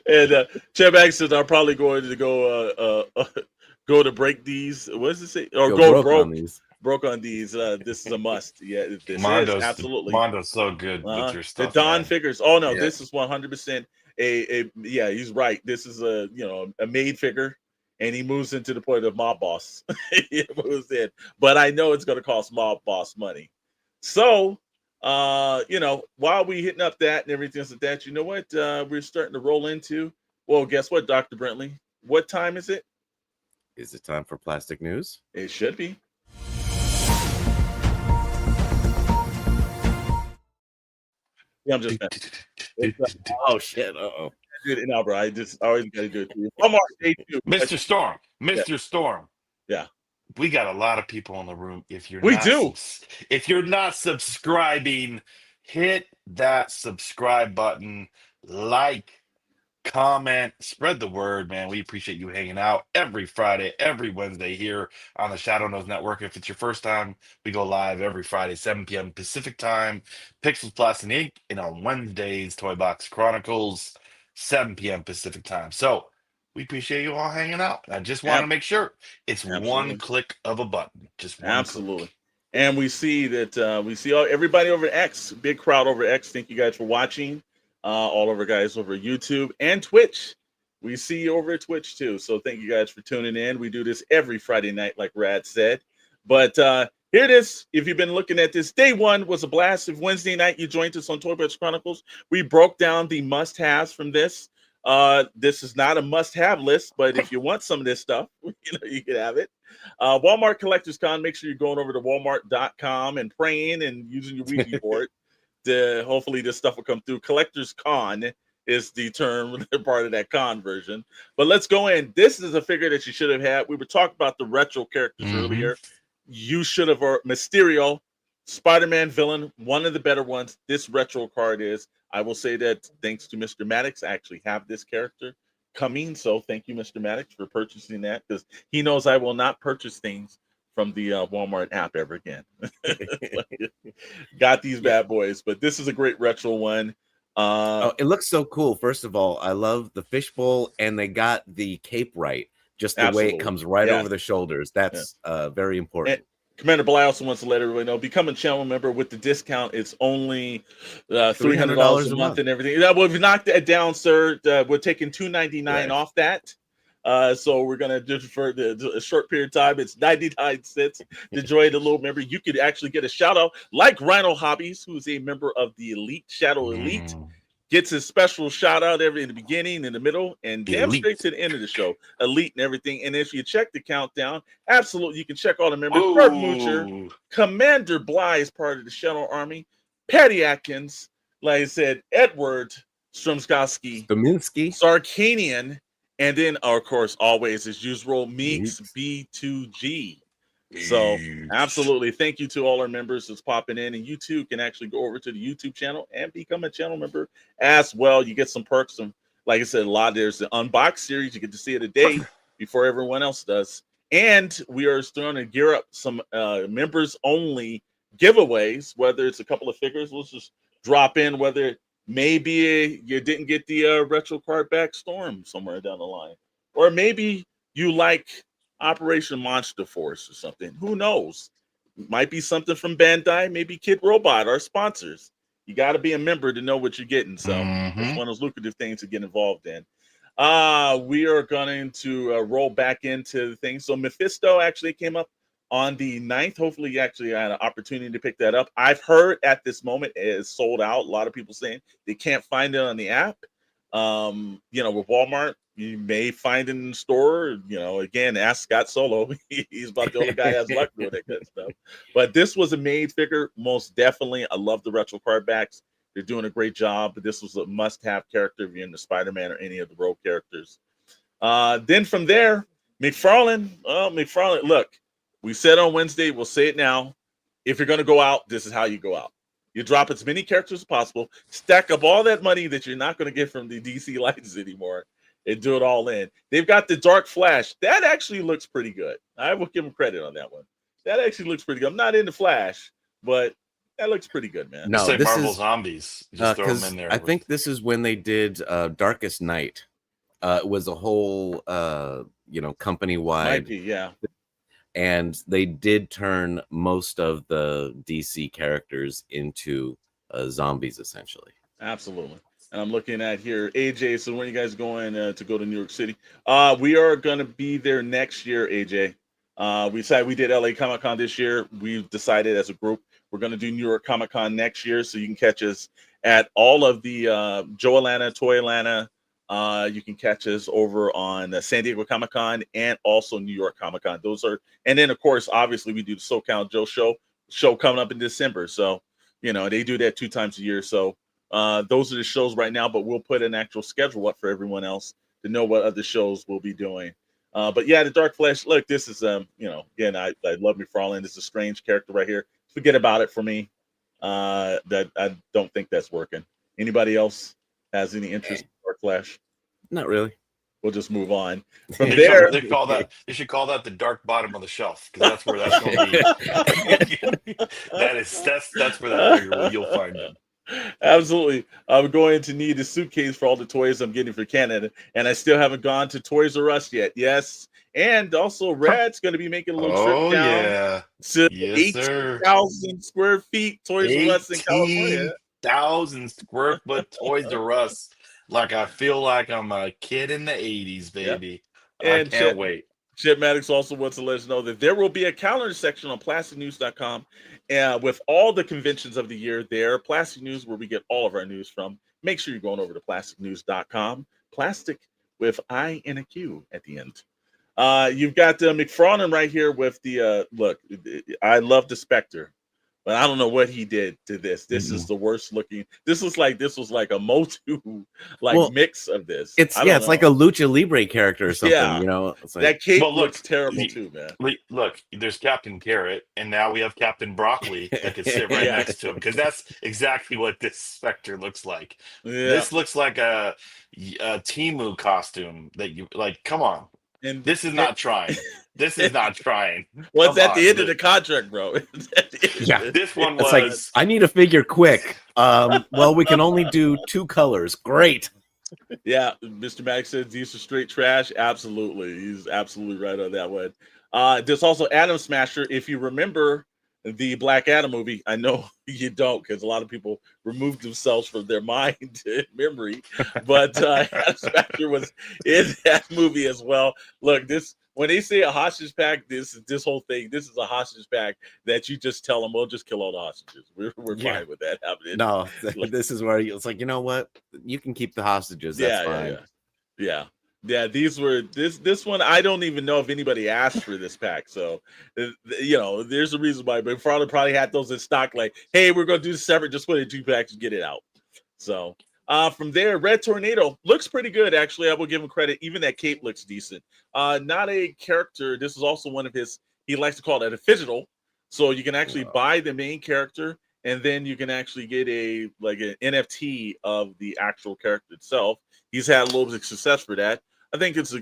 Speaker 5: And Cheb Bag says I'm probably going to go to break these. What does it say? Or go broke on these. Broke on these. This is a must. Yeah, this is absolutely.
Speaker 4: Mondo's so good with your stuff.
Speaker 5: The Don figures. Oh no, this is 100% yeah, he's right. This is a made figure, and he moves into the point of Mob Boss. He moves in, but I know it's going to cost Mob Boss money. So, while we hitting up that and everything else like that, you know what? We're starting to roll into. Well, guess what, Dr. Brentley? What time is it?
Speaker 6: Is it time for plastic news?
Speaker 5: It should be. Yeah, I'm just.
Speaker 6: Oh shit! Uh-oh.
Speaker 5: No, bro. I always got to do it. One more day too.
Speaker 4: Mr. Storm. Mr. Storm.
Speaker 5: Yeah.
Speaker 4: We got a lot of people in the room. If you're not subscribing, hit that subscribe button, like, comment, spread the word, man. We appreciate you hanging out every Friday, every Wednesday here on the Shadowe Knows Network. If it's your first time, we go live every Friday, 7 p.m. Pacific time, Pixels Plastic Inc. And on Wednesdays, Toy Box Chronicles, 7 p.m. Pacific time. So we appreciate you all hanging out. I just want to make sure it's one click of a button. Just one click.
Speaker 5: And we see that everybody over X, big crowd over X. Thank you guys for watching. All of our guys over YouTube and Twitch. We see you over at Twitch too. So thank you guys for tuning in. We do this every Friday night, like Rad said. But here it is. If you've been looking at this, day one was a blast. If Wednesday night you joined us on Toy Box Chronicles, we broke down the must-haves from this. This is not a must-have list, but if you want some of this stuff, you can have it. Walmart Collectors Con. Make sure you're going over to Walmart.com and praying and using your Ouija board. Hopefully this stuff will come through. Collectors Con is the term, part of that con version. But let's go in. This is a figure that you should have had. We were talking about the retro characters earlier. You should have, Mysterio, Spider-Man villain, one of the better ones. This retro card is. I will say that thanks to Mr. Maddox, I actually have this character coming. So thank you, Mr. Maddox, for purchasing that, because he knows I will not purchase things from the Walmart app ever again. Got these bad boys, but this is a great retro one.
Speaker 6: It looks so cool. First of all, I love the fishbowl, and they got the cape right, just the way it comes right over the shoulders. That's very important.
Speaker 5: Commander Bly also wants to let everybody know, become a channel member with the discount. It's only $300 a month and everything. Well, we've knocked that down, sir. We're taking $2.99 off that. So we're going to do for a short period of time. It's 99 cents to join the little member. You could actually get a shout out like Rhino Hobbies, who's a member of the Elite Shadow Elite. Gets his special shout out in the beginning, in the middle, and damn straight to the end of the show. Elite and everything. And if you check the countdown, absolutely, you can check all the members. Kurt Moocher, Commander Bly is part of the Shadow Army. Patty Atkins, like I said, Edward Stromskowski,
Speaker 6: Dominski,
Speaker 5: Sarkanian, and then, of course, always as usual, Meeks B2G. So absolutely, thank you to all our members that's popping in, and you too can actually go over to the YouTube channel and become a channel member as well. You get some perks, some, like I said, a lot. There's the unbox series, you get to see it a day before everyone else does, and we are starting to gear up some members only giveaways. Whether it's a couple of figures, we'll just drop in. Whether maybe you didn't get the retro card back Storm somewhere down the line, or maybe you like Operation Monster Force or something. Who knows? Might be something from Bandai, maybe Kid Robot, our sponsors. You got to be a member to know what you're getting. So it's one of those lucrative things to get involved in. We are going to roll back into the thing. So Mephisto actually came up on the 9th. Hopefully you actually had an opportunity to pick that up. I've heard at this moment it is sold out. A lot of people saying they can't find it on the app. With Walmart, you may find it in the store. Again, ask Scott Solo. He's about the only guy that has luck doing that kind of stuff. But this was a made figure, most definitely. I love the retro card backs. They're doing a great job. But this was a must-have character if you're into Spider-Man or any of the Rogue characters. Then from there, McFarlane. McFarlane, look, we said on Wednesday, we'll say it now. If you're going to go out, this is how you go out. You drop as many characters as possible, stack up all that money that you're not going to get from the DC license anymore, and do it all in. They've got the Dark Flash. That actually looks pretty good. I will give them credit on that one. That actually looks pretty good. I'm not into Flash, but that looks pretty good, man.
Speaker 4: No, this Marvel Zombies. Just throw them in there.
Speaker 6: I think this is when they did Darkest Night. It was a whole, company-wide.
Speaker 5: Yeah.
Speaker 6: And they did turn most of the DC characters into zombies, essentially.
Speaker 5: Absolutely. And I'm looking at here, AJ. So when are you guys going to go to New York City? We are going to be there next year, AJ. We decided we did LA Comic Con this year. We've decided as a group we're going to do New York Comic Con next year. So you can catch us at all of the Joe Atlanta, Toy Atlanta. You can catch us over on San Diego Comic Con and also New York Comic Con. Those are, and then of course, obviously we do the SoCal Joe show coming up in December. So they do that 2 times a year. So those are the shows right now, but we'll put an actual schedule up for everyone else to know what other shows we'll be doing. But yeah, the Dark Flash. Look, this is again, I love McFarlane. This is a strange character right here. Forget about it for me. That I don't think that's working. Anybody else has any interest in Dark Flash?
Speaker 6: Not really.
Speaker 5: We'll just move on from there.
Speaker 4: They should call that the dark bottom of the shelf, because that's where that's going to be. that's where that figure you'll find it.
Speaker 5: Absolutely. I'm going to need a suitcase for all the toys I'm getting for Canada, and I still haven't gone to Toys R Us yet. Yes. And also Rad's going to be making a little trip down to 18,000 square feet Toys R Us in California.
Speaker 4: 18,000 square foot Toys R Us. Like I feel like I'm a kid in the 80s, baby. Yep. And I can't wait.
Speaker 5: Chet Maddox also wants to let us know that there will be a calendar section on plasticnews.com with all the conventions of the year there. Plastic News, where we get all of our news from. Make sure you're going over to plasticnews.com. Plastic with I and a Q at the end. You've got McFarlane right here with the look. I love the Spectre, but I don't know what he did to this. This is the worst looking. This was like a Motu mix of this.
Speaker 6: It's like a Lucha Libre character or something.
Speaker 5: Yeah.
Speaker 6: It's like,
Speaker 5: that cape looks terrible too, man.
Speaker 4: Look, there's Captain Carrot, and now we have Captain Broccoli that could sit right next to him, because that's exactly what this Spectre looks like. Yeah. This looks like a Temu costume that you like. Come on. And this is not trying. This is not trying.
Speaker 5: Well, it's at the end of the contract, bro.
Speaker 6: Yeah,
Speaker 4: this one was.
Speaker 6: Like, I need a figure quick. Well, we can only do 2 colors. Great.
Speaker 5: Yeah, Mr. Max says these are straight trash. Absolutely, he's absolutely right on that one. There's also Atom Smasher. If you remember the Black Adam movie, I know you don't, because a lot of people removed themselves from their mind and memory. But Atom Smasher was in that movie as well. Look, this when they say a hostage pack, this whole thing, this is a hostage pack that you just tell them, we'll just kill all the hostages. We're fine with that happening.
Speaker 6: No, this is where it's like, you know what? You can keep the hostages. That's fine.
Speaker 5: Yeah. These were this one. I don't even know if anybody asked for this pack. So, there's a reason why. But McFarlane probably had those in stock. Like, hey, we're going to do this separate. Just put it in 2 packs and get it out. So, from there, Red Tornado looks pretty good. Actually, I will give him credit. Even that cape looks decent. Not a character. This is also one of his. He likes to call it a digital. So you can actually buy the main character, and then you can actually get an NFT of the actual character itself. He's had a little bit of success for that. I think it's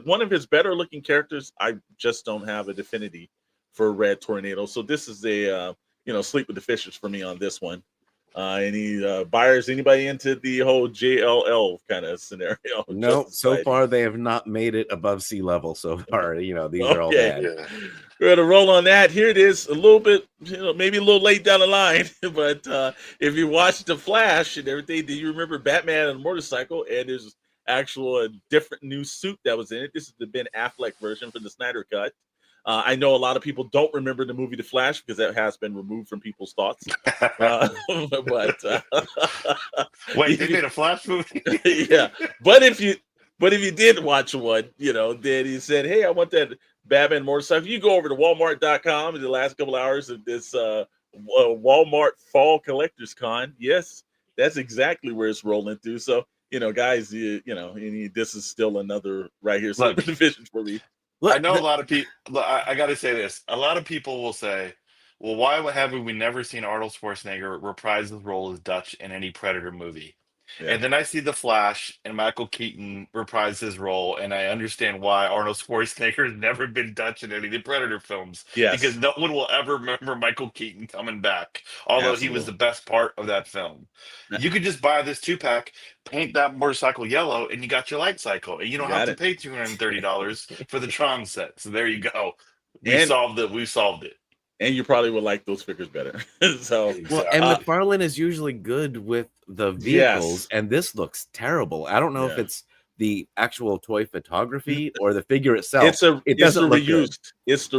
Speaker 5: one of his better looking characters. I just don't have a affinity for Red Tornado, so this is a sleep with the fishes for me on this one. Any buyers? Anybody into the whole JLL kind of scenario?
Speaker 6: No, so far they have not made it above sea level. So far, these are all bad.
Speaker 5: Yeah. We're gonna roll on that. Here it is, a little bit, maybe a little late down the line, but if you watched The Flash and everything, do you remember Batman on a motorcycle? And there's actual different new suit that was in it. This is the Ben Affleck version from the Snyder Cut. I know a lot of people don't remember the movie The Flash because that has been removed from people's thoughts.
Speaker 4: Wait, they made a Flash movie?
Speaker 5: Yeah, but if you did watch one, then he said, "Hey, I want that Batman motorcycle." You go over to Walmart.com in the last couple hours of this Walmart Fall Collectors Con. Yes, that's exactly where it's rolling through. So, guys, this is still another right here. So division for me.
Speaker 4: I know a lot of people. I got to say this. A lot of people will say, "Well, why haven't we never seen Arnold Schwarzenegger reprise his role as Dutch in any Predator movie?" Yeah. And then I see The Flash and Michael Keaton reprise his role, and I understand why Arnold Schwarzenegger has never been Dutch in any of the Predator films.
Speaker 5: Yes.
Speaker 4: Because no one will ever remember Michael Keaton coming back, although he was the best part of that film. You could just buy this 2-pack, paint that motorcycle yellow, and you got your light cycle, and you don't have to pay $230 for the Tron set. So there you go. We solved it.
Speaker 5: And you probably would like those figures better. So,
Speaker 6: well, and McFarlane is usually good with the vehicles, and this looks terrible. I don't know if it's the actual toy photography or the figure itself.
Speaker 5: It's the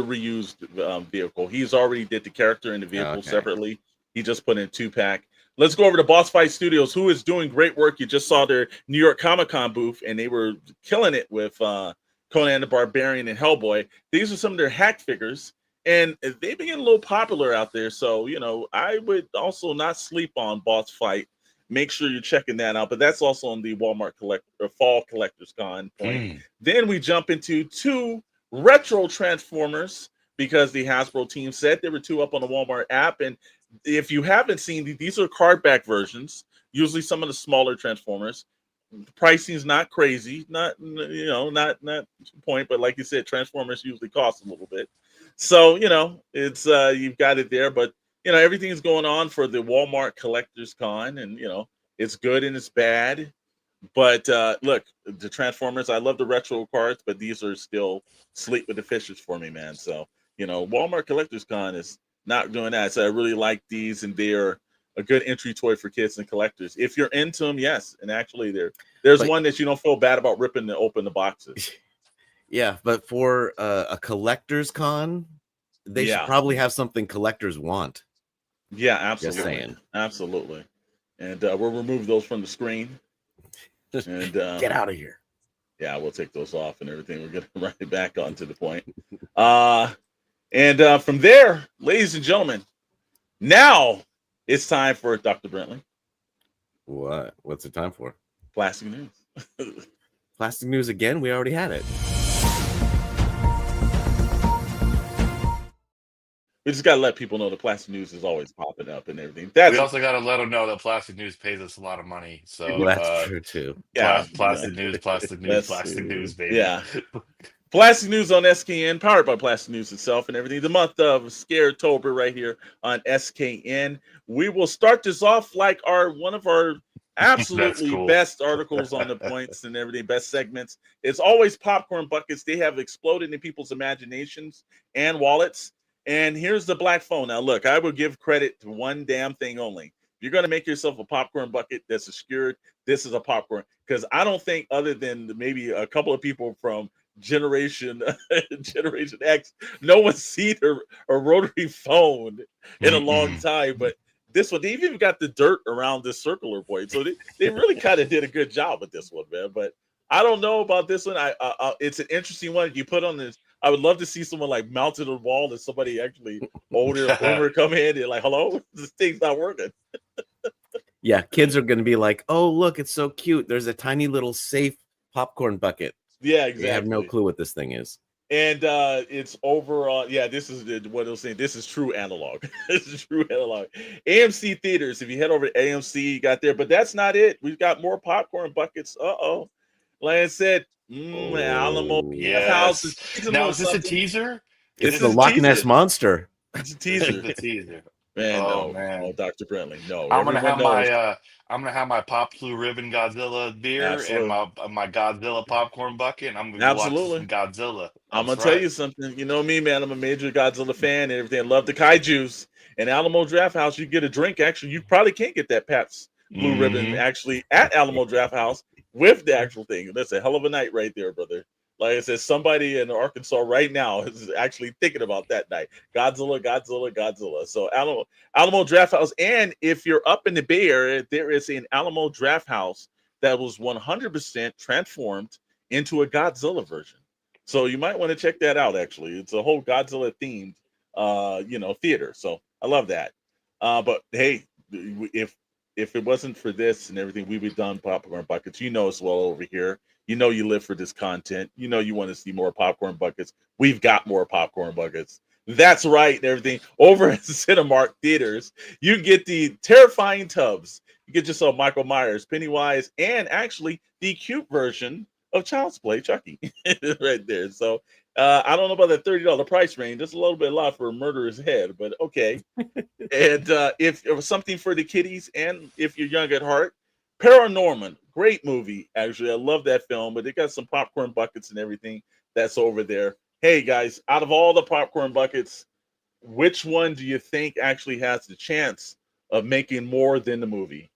Speaker 5: reused vehicle. He's already did the character and the vehicle separately. He just put in 2-pack. Let's go over to Boss Fight Studios, who is doing great work. You just saw their New York Comic-Con booth, and they were killing it with Conan the Barbarian and Hellboy. These are some of their hack figures. And they've been getting a little popular out there. So, I would also not sleep on Boss Fight. Make sure you're checking that out. But that's also on the Walmart Fall Collectors Con point. Then we jump into 2 retro Transformers because the Hasbro team said there were 2 up on the Walmart app. And if you haven't seen, these are cardback versions, usually some of the smaller Transformers. The pricing is not crazy, not point, but like you said, Transformers usually cost a little bit. So, it's you've got it there, but everything's going on for the Walmart Collectors Con, and it's good and it's bad. But look, the Transformers, I love the retro cards, but these are still sleep with the fishes for me, man. So, Walmart Collectors Con is not doing that. So I really like these, and they're a good entry toy for kids and collectors. If you're into them, yes. And actually there's one that you don't feel bad about ripping to open the boxes.
Speaker 6: Yeah, but for a collector's con, they should probably have something collectors want.
Speaker 5: Yeah, absolutely.
Speaker 6: Just saying.
Speaker 5: Absolutely. And we'll remove those from the screen.
Speaker 6: Just
Speaker 5: and
Speaker 6: get out of here.
Speaker 5: Yeah, we'll take those off and everything. We're going to right back onto the point. And from there, ladies and gentlemen, now it's time for Dr. Brentley.
Speaker 6: What? What's it time for?
Speaker 5: Plastic news.
Speaker 6: Plastic news again? We already had it.
Speaker 5: We just got to let people know the plastic news is always popping up and everything.
Speaker 4: We also got to let them know that plastic news pays us a lot of money. So
Speaker 6: well, that's true too.
Speaker 4: Plastic news, baby.
Speaker 5: Yeah. Plastic News on SKN, powered by Plastic News itself and everything. The month of Scaretober right here on SKN. We will start this off like one of our Absolutely
Speaker 4: cool.
Speaker 5: best articles on the points and everything, best segments. It's always popcorn buckets. They have exploded in people's imaginations and wallets. And here's the black phone. Now, look, I would give credit to one damn thing only. If you're going to make yourself a popcorn bucket that's secured, this is a popcorn. Because I don't think, other than maybe a couple of people from Generation X, no one's seen a rotary phone in a long time. But this one, they even got the dirt around this circular point, so they really kind of did a good job with this one, man. But I don't know about this one. It's an interesting one. You put on this. I would love to see someone like mounted on the wall and somebody actually older come in and like, hello, this thing's not working.
Speaker 6: Yeah, kids are going to be like, oh, look, it's so cute. There's a tiny little safe popcorn bucket.
Speaker 5: Yeah, exactly.
Speaker 6: They have no clue what this thing is.
Speaker 5: And it's over on, this is what they'll say. This is true analog. This is true analog. AMC theaters. If you head over to AMC, you got there, but that's not it. We've got more popcorn buckets. Like I said, Alamo
Speaker 4: yes. Now, is this a teaser?
Speaker 6: It's the Loch Ness Monster.
Speaker 5: It's a teaser.
Speaker 4: It's a teaser.
Speaker 5: Man,
Speaker 4: man.
Speaker 5: Oh, Dr. Brentley, no.
Speaker 4: I'm gonna have my Pop Blue Ribbon Godzilla beer and my Godzilla popcorn bucket, and I'm gonna watch some Godzilla.
Speaker 5: I'm gonna tell you something. You know me, man. I'm a major Godzilla fan and everything. I love the kaijus. And Alamo Draft House, you get a drink. Actually, you probably can't get that Pabst Blue Ribbon actually at Alamo Draft House with the actual thing. That's a hell of a night right there, brother. Like I said, somebody in Arkansas right now is actually thinking about that night. Godzilla. So Alamo Draft House. And if you're up in the Bay Area, there is an Alamo Draft House that was 100% transformed into a Godzilla version. So you might want to check that out, actually. It's a whole Godzilla themed theater. So I love that. But hey, if it wasn't for this and everything, we would have done popcorn buckets. You know us well over here. You know you live for this content. You know you want to see more popcorn buckets. We've got more popcorn buckets. That's right, and everything. Over at Cinemark Theaters, you get the terrifying tubs. You get yourself Michael Myers, Pennywise, and actually the cute version of Child's Play, Chucky, right there. So I don't know about that $30 price range. That's a little bit a lot for a murderer's head, but okay. And if it was something for the kiddies, and if you're young at heart, Paranorman, great movie. Actually, I love that film, but they got some popcorn buckets and everything that's over there. Hey guys, out of all the popcorn buckets, which one do you think actually has the chance of making more than the movie?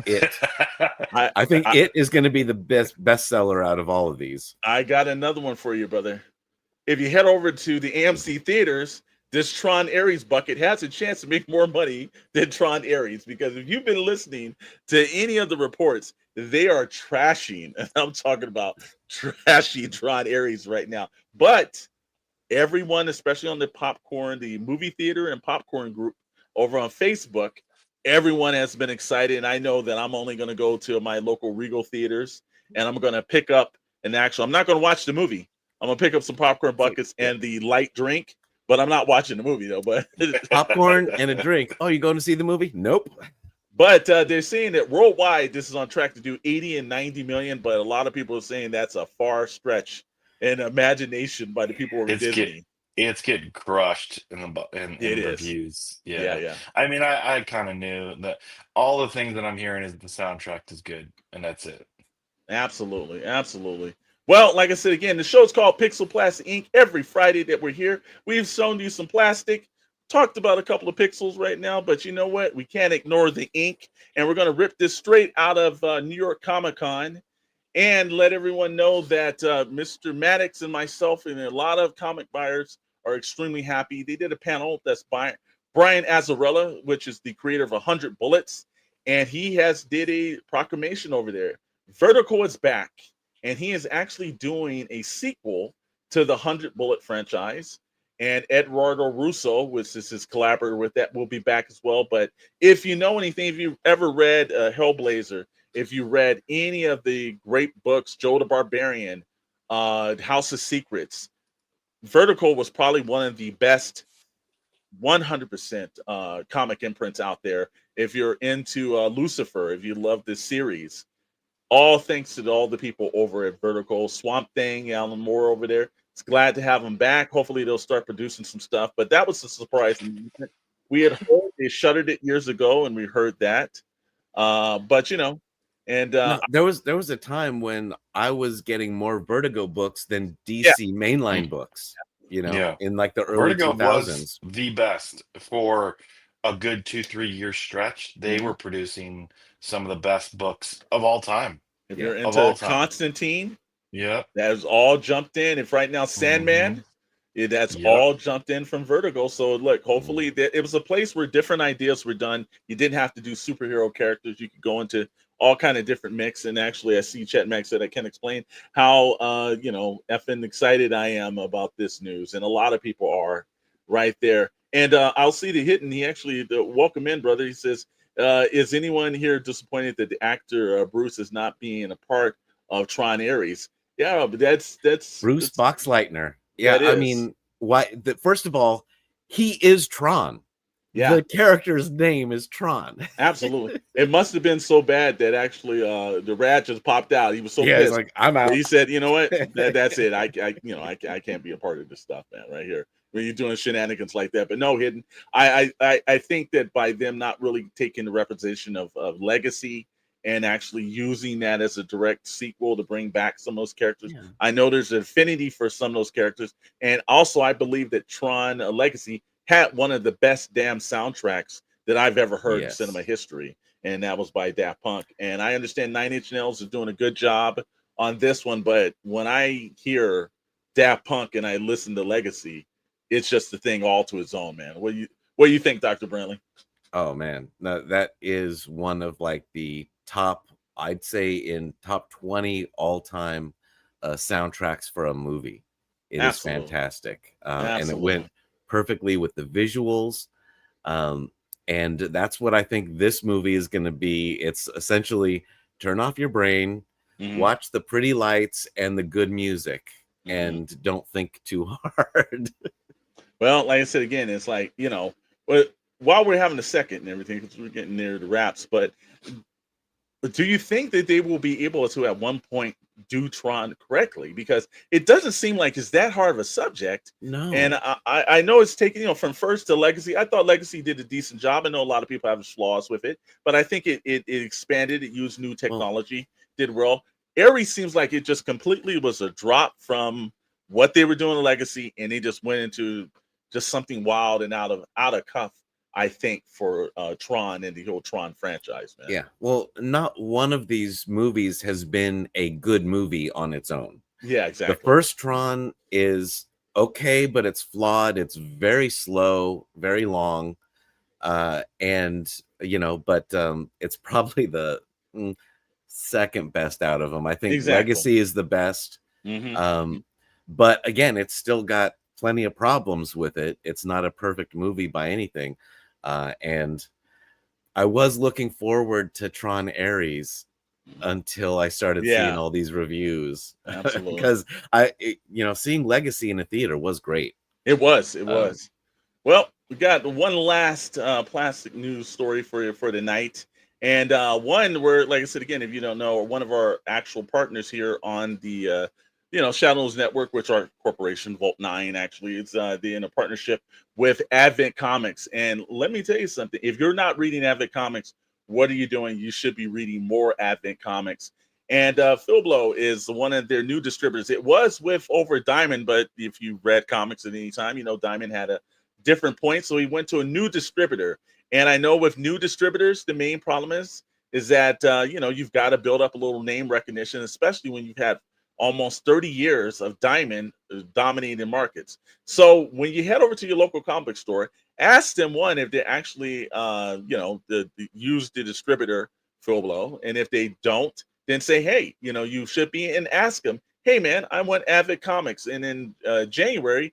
Speaker 6: It. I think it is going to be the bestseller out of all of these.
Speaker 5: I got another one for you, brother. If you head over to the AMC theaters, this Tron Ares bucket has a chance to make more money than Tron Ares, because if you've been listening to any of the reports, they are trashing. And I'm talking about trashy Tron Ares right now. But everyone, especially on the movie theater and popcorn group over on Facebook, everyone has been excited. And I know that I'm only going to go to my local Regal theaters and I'm going to pick up I'm not going to watch the movie. I'm going to pick up some popcorn buckets and the light drink. But I'm not watching the movie, though. But
Speaker 6: popcorn and a drink. Oh, you going to see the movie? Nope.
Speaker 5: But they're saying that worldwide, this is on track to do 80 and 90 million. But a lot of people are saying that's a far stretch in imagination by the people over Disney.
Speaker 4: It's getting crushed in reviews. Yeah. I mean, I kind of knew that all the things that I'm hearing is the soundtrack is good, and that's it.
Speaker 5: Absolutely. Well, like I said, again, the show's called Pixel Plastic Inc. Every Friday that we're here, we've shown you some plastic, talked about a couple of pixels right now, but you know what? We can't ignore the ink, and we're going to rip this straight out of New York Comic-Con and let everyone know that Mr. Maddox and myself and a lot of comic buyers are extremely happy. They did a panel that's by Brian Azzarello, which is the creator of 100 Bullets, and he did a proclamation over there. Vertical is back. And he is actually doing a sequel to the 100 Bullet franchise. And Eduardo Russo, which is his collaborator with that, will be back as well. But if you know anything, if you've ever read Hellblazer, if you read any of the great books, Joe the Barbarian, House of Secrets, Vertical was probably one of the best 100% comic imprints out there. If you're into Lucifer, if you love this series, all thanks to all the people over at Vertical, Swamp Thing, Alan Moore over there. It's glad to have them back. Hopefully they'll start producing some stuff. But that was a surprise. We had heard they shuttered it years ago, and we heard that. But you know, and
Speaker 6: No, there was a time when I was getting more Vertigo books than
Speaker 5: yeah,
Speaker 6: DC mainline books,
Speaker 4: Yeah.
Speaker 6: in like the early
Speaker 4: Vertigo was
Speaker 6: 2000s.
Speaker 4: the best for a good 2-3 year stretch. They
Speaker 5: mhm.
Speaker 4: were producing some of the best books of all time.
Speaker 5: If
Speaker 6: Yeah.
Speaker 5: you're
Speaker 4: Of all
Speaker 5: into
Speaker 4: time.
Speaker 5: Constantine,
Speaker 4: Yeah.
Speaker 5: that's all jumped in. If right now
Speaker 4: Hmm.
Speaker 5: Sandman, that's
Speaker 4: Yep.
Speaker 5: all jumped in from Vertigo. So look,
Speaker 6: Mm.
Speaker 5: hopefully it was a place where different ideas were done. You didn't have to do superhero characters. You could go into all kind of different mix. And actually, I see Chet Max said I can explain how effing excited I am about this news, and a lot of people are right there. And I'll see the hidden. He actually welcome in, brother. He says, "Is anyone here disappointed that the actor Bruce is not being a part of Tron Ares?" Yeah, but
Speaker 6: Bruce Boxleitner. Yeah,
Speaker 5: that
Speaker 6: I
Speaker 5: is.
Speaker 6: mean, first of all, he is Tron.
Speaker 5: Yeah,
Speaker 6: The character's name is Tron.
Speaker 5: absolutely. It must have been so bad that actually the rat just popped out. He was so
Speaker 6: Yeah, he's
Speaker 5: pissed.
Speaker 6: like, I'm out.
Speaker 5: He said, "You know what? That's it. I can't be a part of this stuff, man. Right here, when you're doing shenanigans like that." But no, hidden. I think that by them not really taking the representation of legacy and actually using that as a direct sequel to bring back some of those characters,
Speaker 6: Yeah.
Speaker 5: I know there's an affinity for some of those characters, and also I believe that Tron Legacy had one of the best damn soundtracks that I've ever heard in cinema
Speaker 6: Yes.
Speaker 5: history, and that was by Daft Punk. And I understand Nine Inch Nails is doing a good job on this one, but when I hear Daft Punk and I listen to Legacy, it's just a thing all to its own, man. What do you think, Dr. Brantley?
Speaker 6: Oh man, no, that is one of like the top, I'd say in top 20 all-time soundtracks for a movie. It is
Speaker 5: Absolutely.
Speaker 6: fantastic. And it
Speaker 5: Absolutely.
Speaker 6: went perfectly with the visuals. And that's what I think this movie is going to be. It's essentially turn off your brain,
Speaker 5: Mhm.
Speaker 6: watch the pretty lights and the good music,
Speaker 5: Mhm.
Speaker 6: and don't think too hard.
Speaker 5: Well, like I said again, it's like, but while we're having a second and everything, because we're getting near the wraps, but do you think that they will be able to at one point do Tron correctly? Because it doesn't seem like it's that hard of a subject. And
Speaker 6: No.
Speaker 5: I know it's taken, from first to Legacy. I thought Legacy did a decent job. I know a lot of people have flaws with it, but I think it expanded, it used new
Speaker 6: Well,
Speaker 5: technology, did well. Ares seems like it just completely was a drop from what they were doing in Legacy, and they just went into just something wild and out of cuff, I think, for Tron and the whole Tron franchise, man.
Speaker 6: yeah. Well, not one of these movies has been a good movie on its own.
Speaker 5: Yeah,
Speaker 6: The
Speaker 5: exactly.
Speaker 6: first Tron is okay, but it's flawed. It's very slow, very long. And but it's probably the second best out of them. I think
Speaker 5: Exactly.
Speaker 6: Legacy is the best.
Speaker 5: Hmm.
Speaker 6: But again, it's still got plenty of problems with it. It's not a perfect movie by anything. And I was looking forward to Tron Ares until I started seeing
Speaker 5: Yeah,
Speaker 6: all these reviews
Speaker 5: absolutely.
Speaker 6: because seeing Legacy in a theater was great.
Speaker 5: It was. It
Speaker 6: Um,
Speaker 5: was. Well, we got one last plastic news story for the night, and one where, like I said again, if you don't know, one of our actual partners here on the Shadowe Knows Network, which our corporation Volt 9 actually, it's in a partnership with Advent Comics. And let me tell you something: if you're not reading Advent Comics, what are you doing? You should be reading more Advent Comics. And Philblo is one of their new distributors. It was with over Diamond, but if you read comics at any time, Diamond had a different point. So he went to a new distributor. And I know with new distributors, the main problem is that you've got to build up a little name recognition, especially when you've had almost 30 years of Diamond dominating markets. So when you head over to your local comic book store, ask them one if they actually use the distributor Philblo, and if they don't, then say, hey, you should be, and ask them, hey, man, I want Advent Comics. And in January,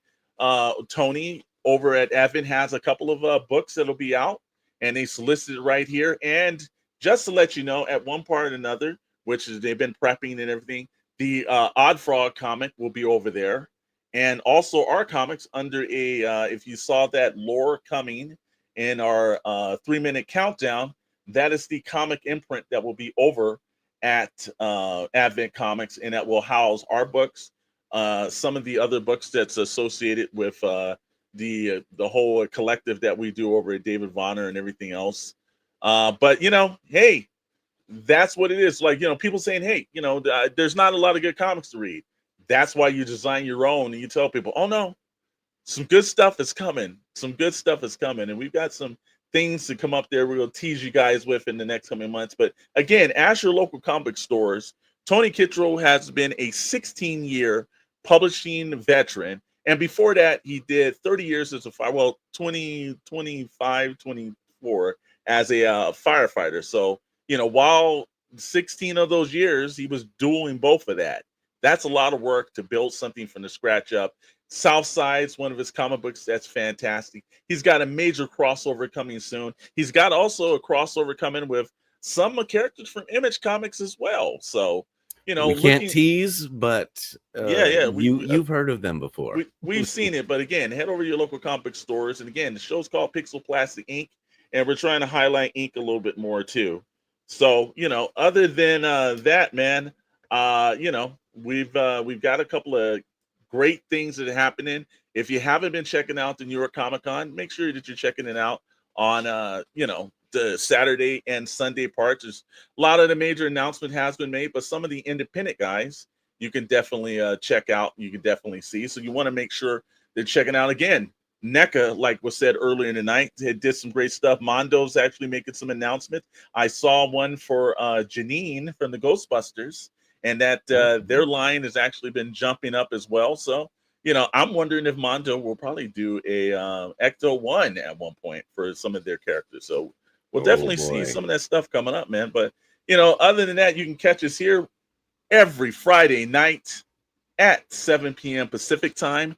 Speaker 5: Tony over at Advent has a couple of books that'll be out, and they solicited right here. And just to let you know, at one part or another, which is they've been prepping and everything, the Odd Frog comic will be over there. And also our comics under if you saw that lore coming in our 3-minute countdown, that is the comic imprint that will be over at Advent Comics, and that will house our books, some of the other books that's associated with the whole collective that we do over at David Vonner and everything else. But hey, that's what it is. Like, people saying, hey, there's not a lot of good comics to read. That's why you design your own, and you tell people, oh no, some good stuff is coming. Some good stuff is coming, and we've got some things to come up there we'll tease you guys with in the next coming months. But again, ask your local comic stores. Tony Kittrell has been a 16-year publishing veteran, and before that, he did 30 years as a 24 as a firefighter. So, while 16 of those years, he was dueling both of that. That's a lot of work to build something from the scratch up. Southside's one of his comic books that's fantastic. He's got a major crossover coming soon. He's got also a crossover coming with some characters from Image Comics as well. So,
Speaker 6: we can't tease, but you've heard of them before.
Speaker 5: We've seen it, but again, head over to your local comic book stores. And again, the show's called Pixel Plastic Ink, and we're trying to highlight ink a little bit more too. So, other than that, man, we've got a couple of great things that are happening. If you haven't been checking out the New York Comic Con, make sure that you're checking it out on the Saturday and Sunday parts. There's a lot of the major announcement has been made, but some of the independent guys you can definitely check out. You can definitely see. So you want to make sure they're checking out. Again, NECA, like was said earlier in the night, did some great stuff. Mondo's actually making some announcements. I saw one for Janine from the Ghostbusters, and that their line has actually been jumping up as well. So, I'm wondering if Mondo will probably do a Ecto 1 at one point for some of their characters. So we'll definitely see some of that stuff coming up, man. But, other than that, you can catch us here every Friday night at 7 p.m. Pacific time,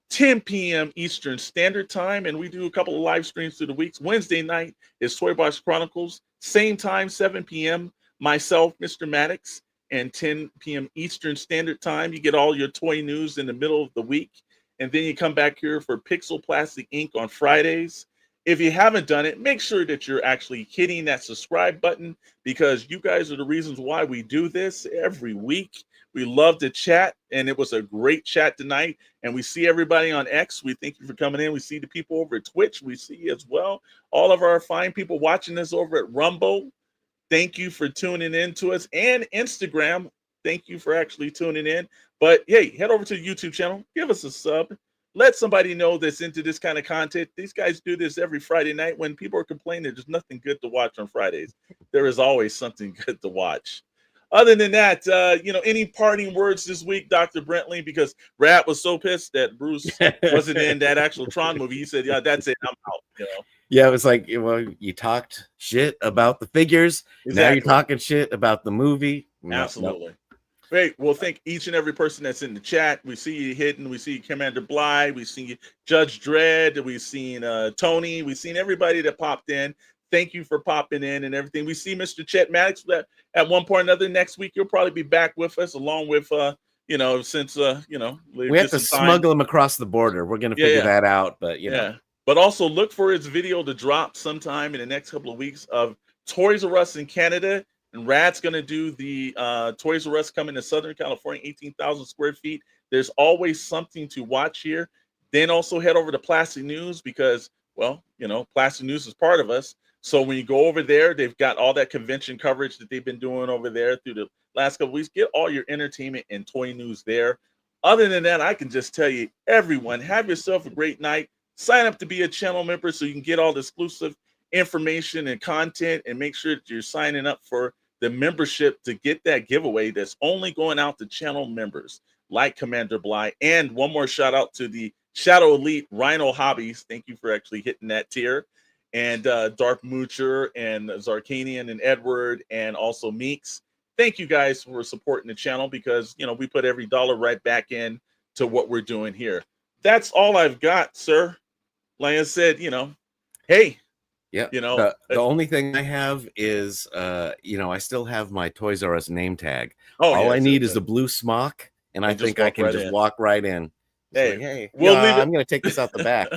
Speaker 5: 10 p.m. Eastern Standard Time, and we do a couple of live streams through the weeks. Wednesday night is Toy Box Chronicles, same time, 7 p.m. Myself, Mr. Maddox, and 10 p.m. Eastern Standard Time. You get all your toy news in the middle of the week, and then you come back here for Pixel Plastic Ink on Fridays. If you haven't done it, make sure that you're actually hitting that subscribe button, because you guys are the reasons why we do this every week. We love to chat, and it was a great chat tonight. And we see everybody on X. We thank you for coming in. We see the people over at Twitch. We see you as well. All of our fine people watching us over at Rumble. Thank you for tuning in to us. And Instagram, thank you for actually tuning in. But hey, head over to the YouTube channel. Give us a sub. Let somebody know that's into this kind of content. These guys do this every Friday night. When people are complaining there's nothing good to watch on Fridays, there is always something good to watch. Other than that, any parting words this week, Dr. Brentley? Because Rat was so pissed that Bruce wasn't in that actual Tron movie. He said, yeah, that's it. I'm out,
Speaker 6: Yeah, it was like, well, you talked shit about the figures. Exactly. Now you're talking shit about the movie.
Speaker 5: Absolutely. Nope. Great. Well, thank each and every person that's in the chat. We see you hidden. We see Commander Bly. We see Judge Dredd. We've seen Tony. We've seen everybody that popped in. Thank you for popping in and everything. We see Mr. Chet Maddox that at one point or another next week. You'll probably be back with us, along with since we
Speaker 6: have to smuggle him across the border. We're gonna figure that out, but know.
Speaker 5: But also look for his video to drop sometime in the next couple of weeks of Toys R Us in Canada. And Rad's going to do the Toys R Us coming to Southern California, 18,000 square feet. There's always something to watch here. Then also head over to Plastic News because, Plastic News is part of us. So when you go over there, they've got all that convention coverage that they've been doing over there through the last couple of weeks. Get all your entertainment and toy news there. Other than that, I can just tell you, everyone, have yourself a great night. Sign up to be a channel member so you can get all the exclusive information and content, and make sure that you're signing up for the membership to get that giveaway that's only going out to channel members like Commander Bly. And one more shout out to the Shadow Elite Rhino Hobbies. Thank you for actually hitting that tier. And Dark Moocher and Zarkanian and Edward and also Meeks. Thank you guys for supporting the channel, because we put every dollar right back in to what we're doing here. That's all I've got, sir. Like I said, hey.
Speaker 6: Yeah, the only thing I have is, I still have my Toys R Us name tag. All I need is the blue smock, and I think I can just walk right in.
Speaker 5: Hey,
Speaker 6: I'm going to take this out the back.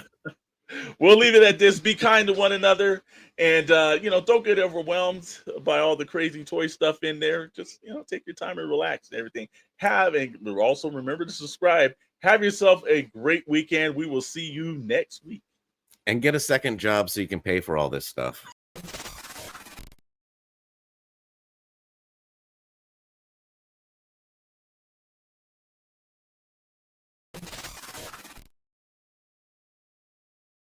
Speaker 5: We'll leave it at this. Be kind to one another, and don't get overwhelmed by all the crazy toy stuff in there. Just take your time and relax and everything. And also remember to subscribe. Have yourself a great weekend. We will see you next week.
Speaker 6: And get a second job so you can pay for all this stuff.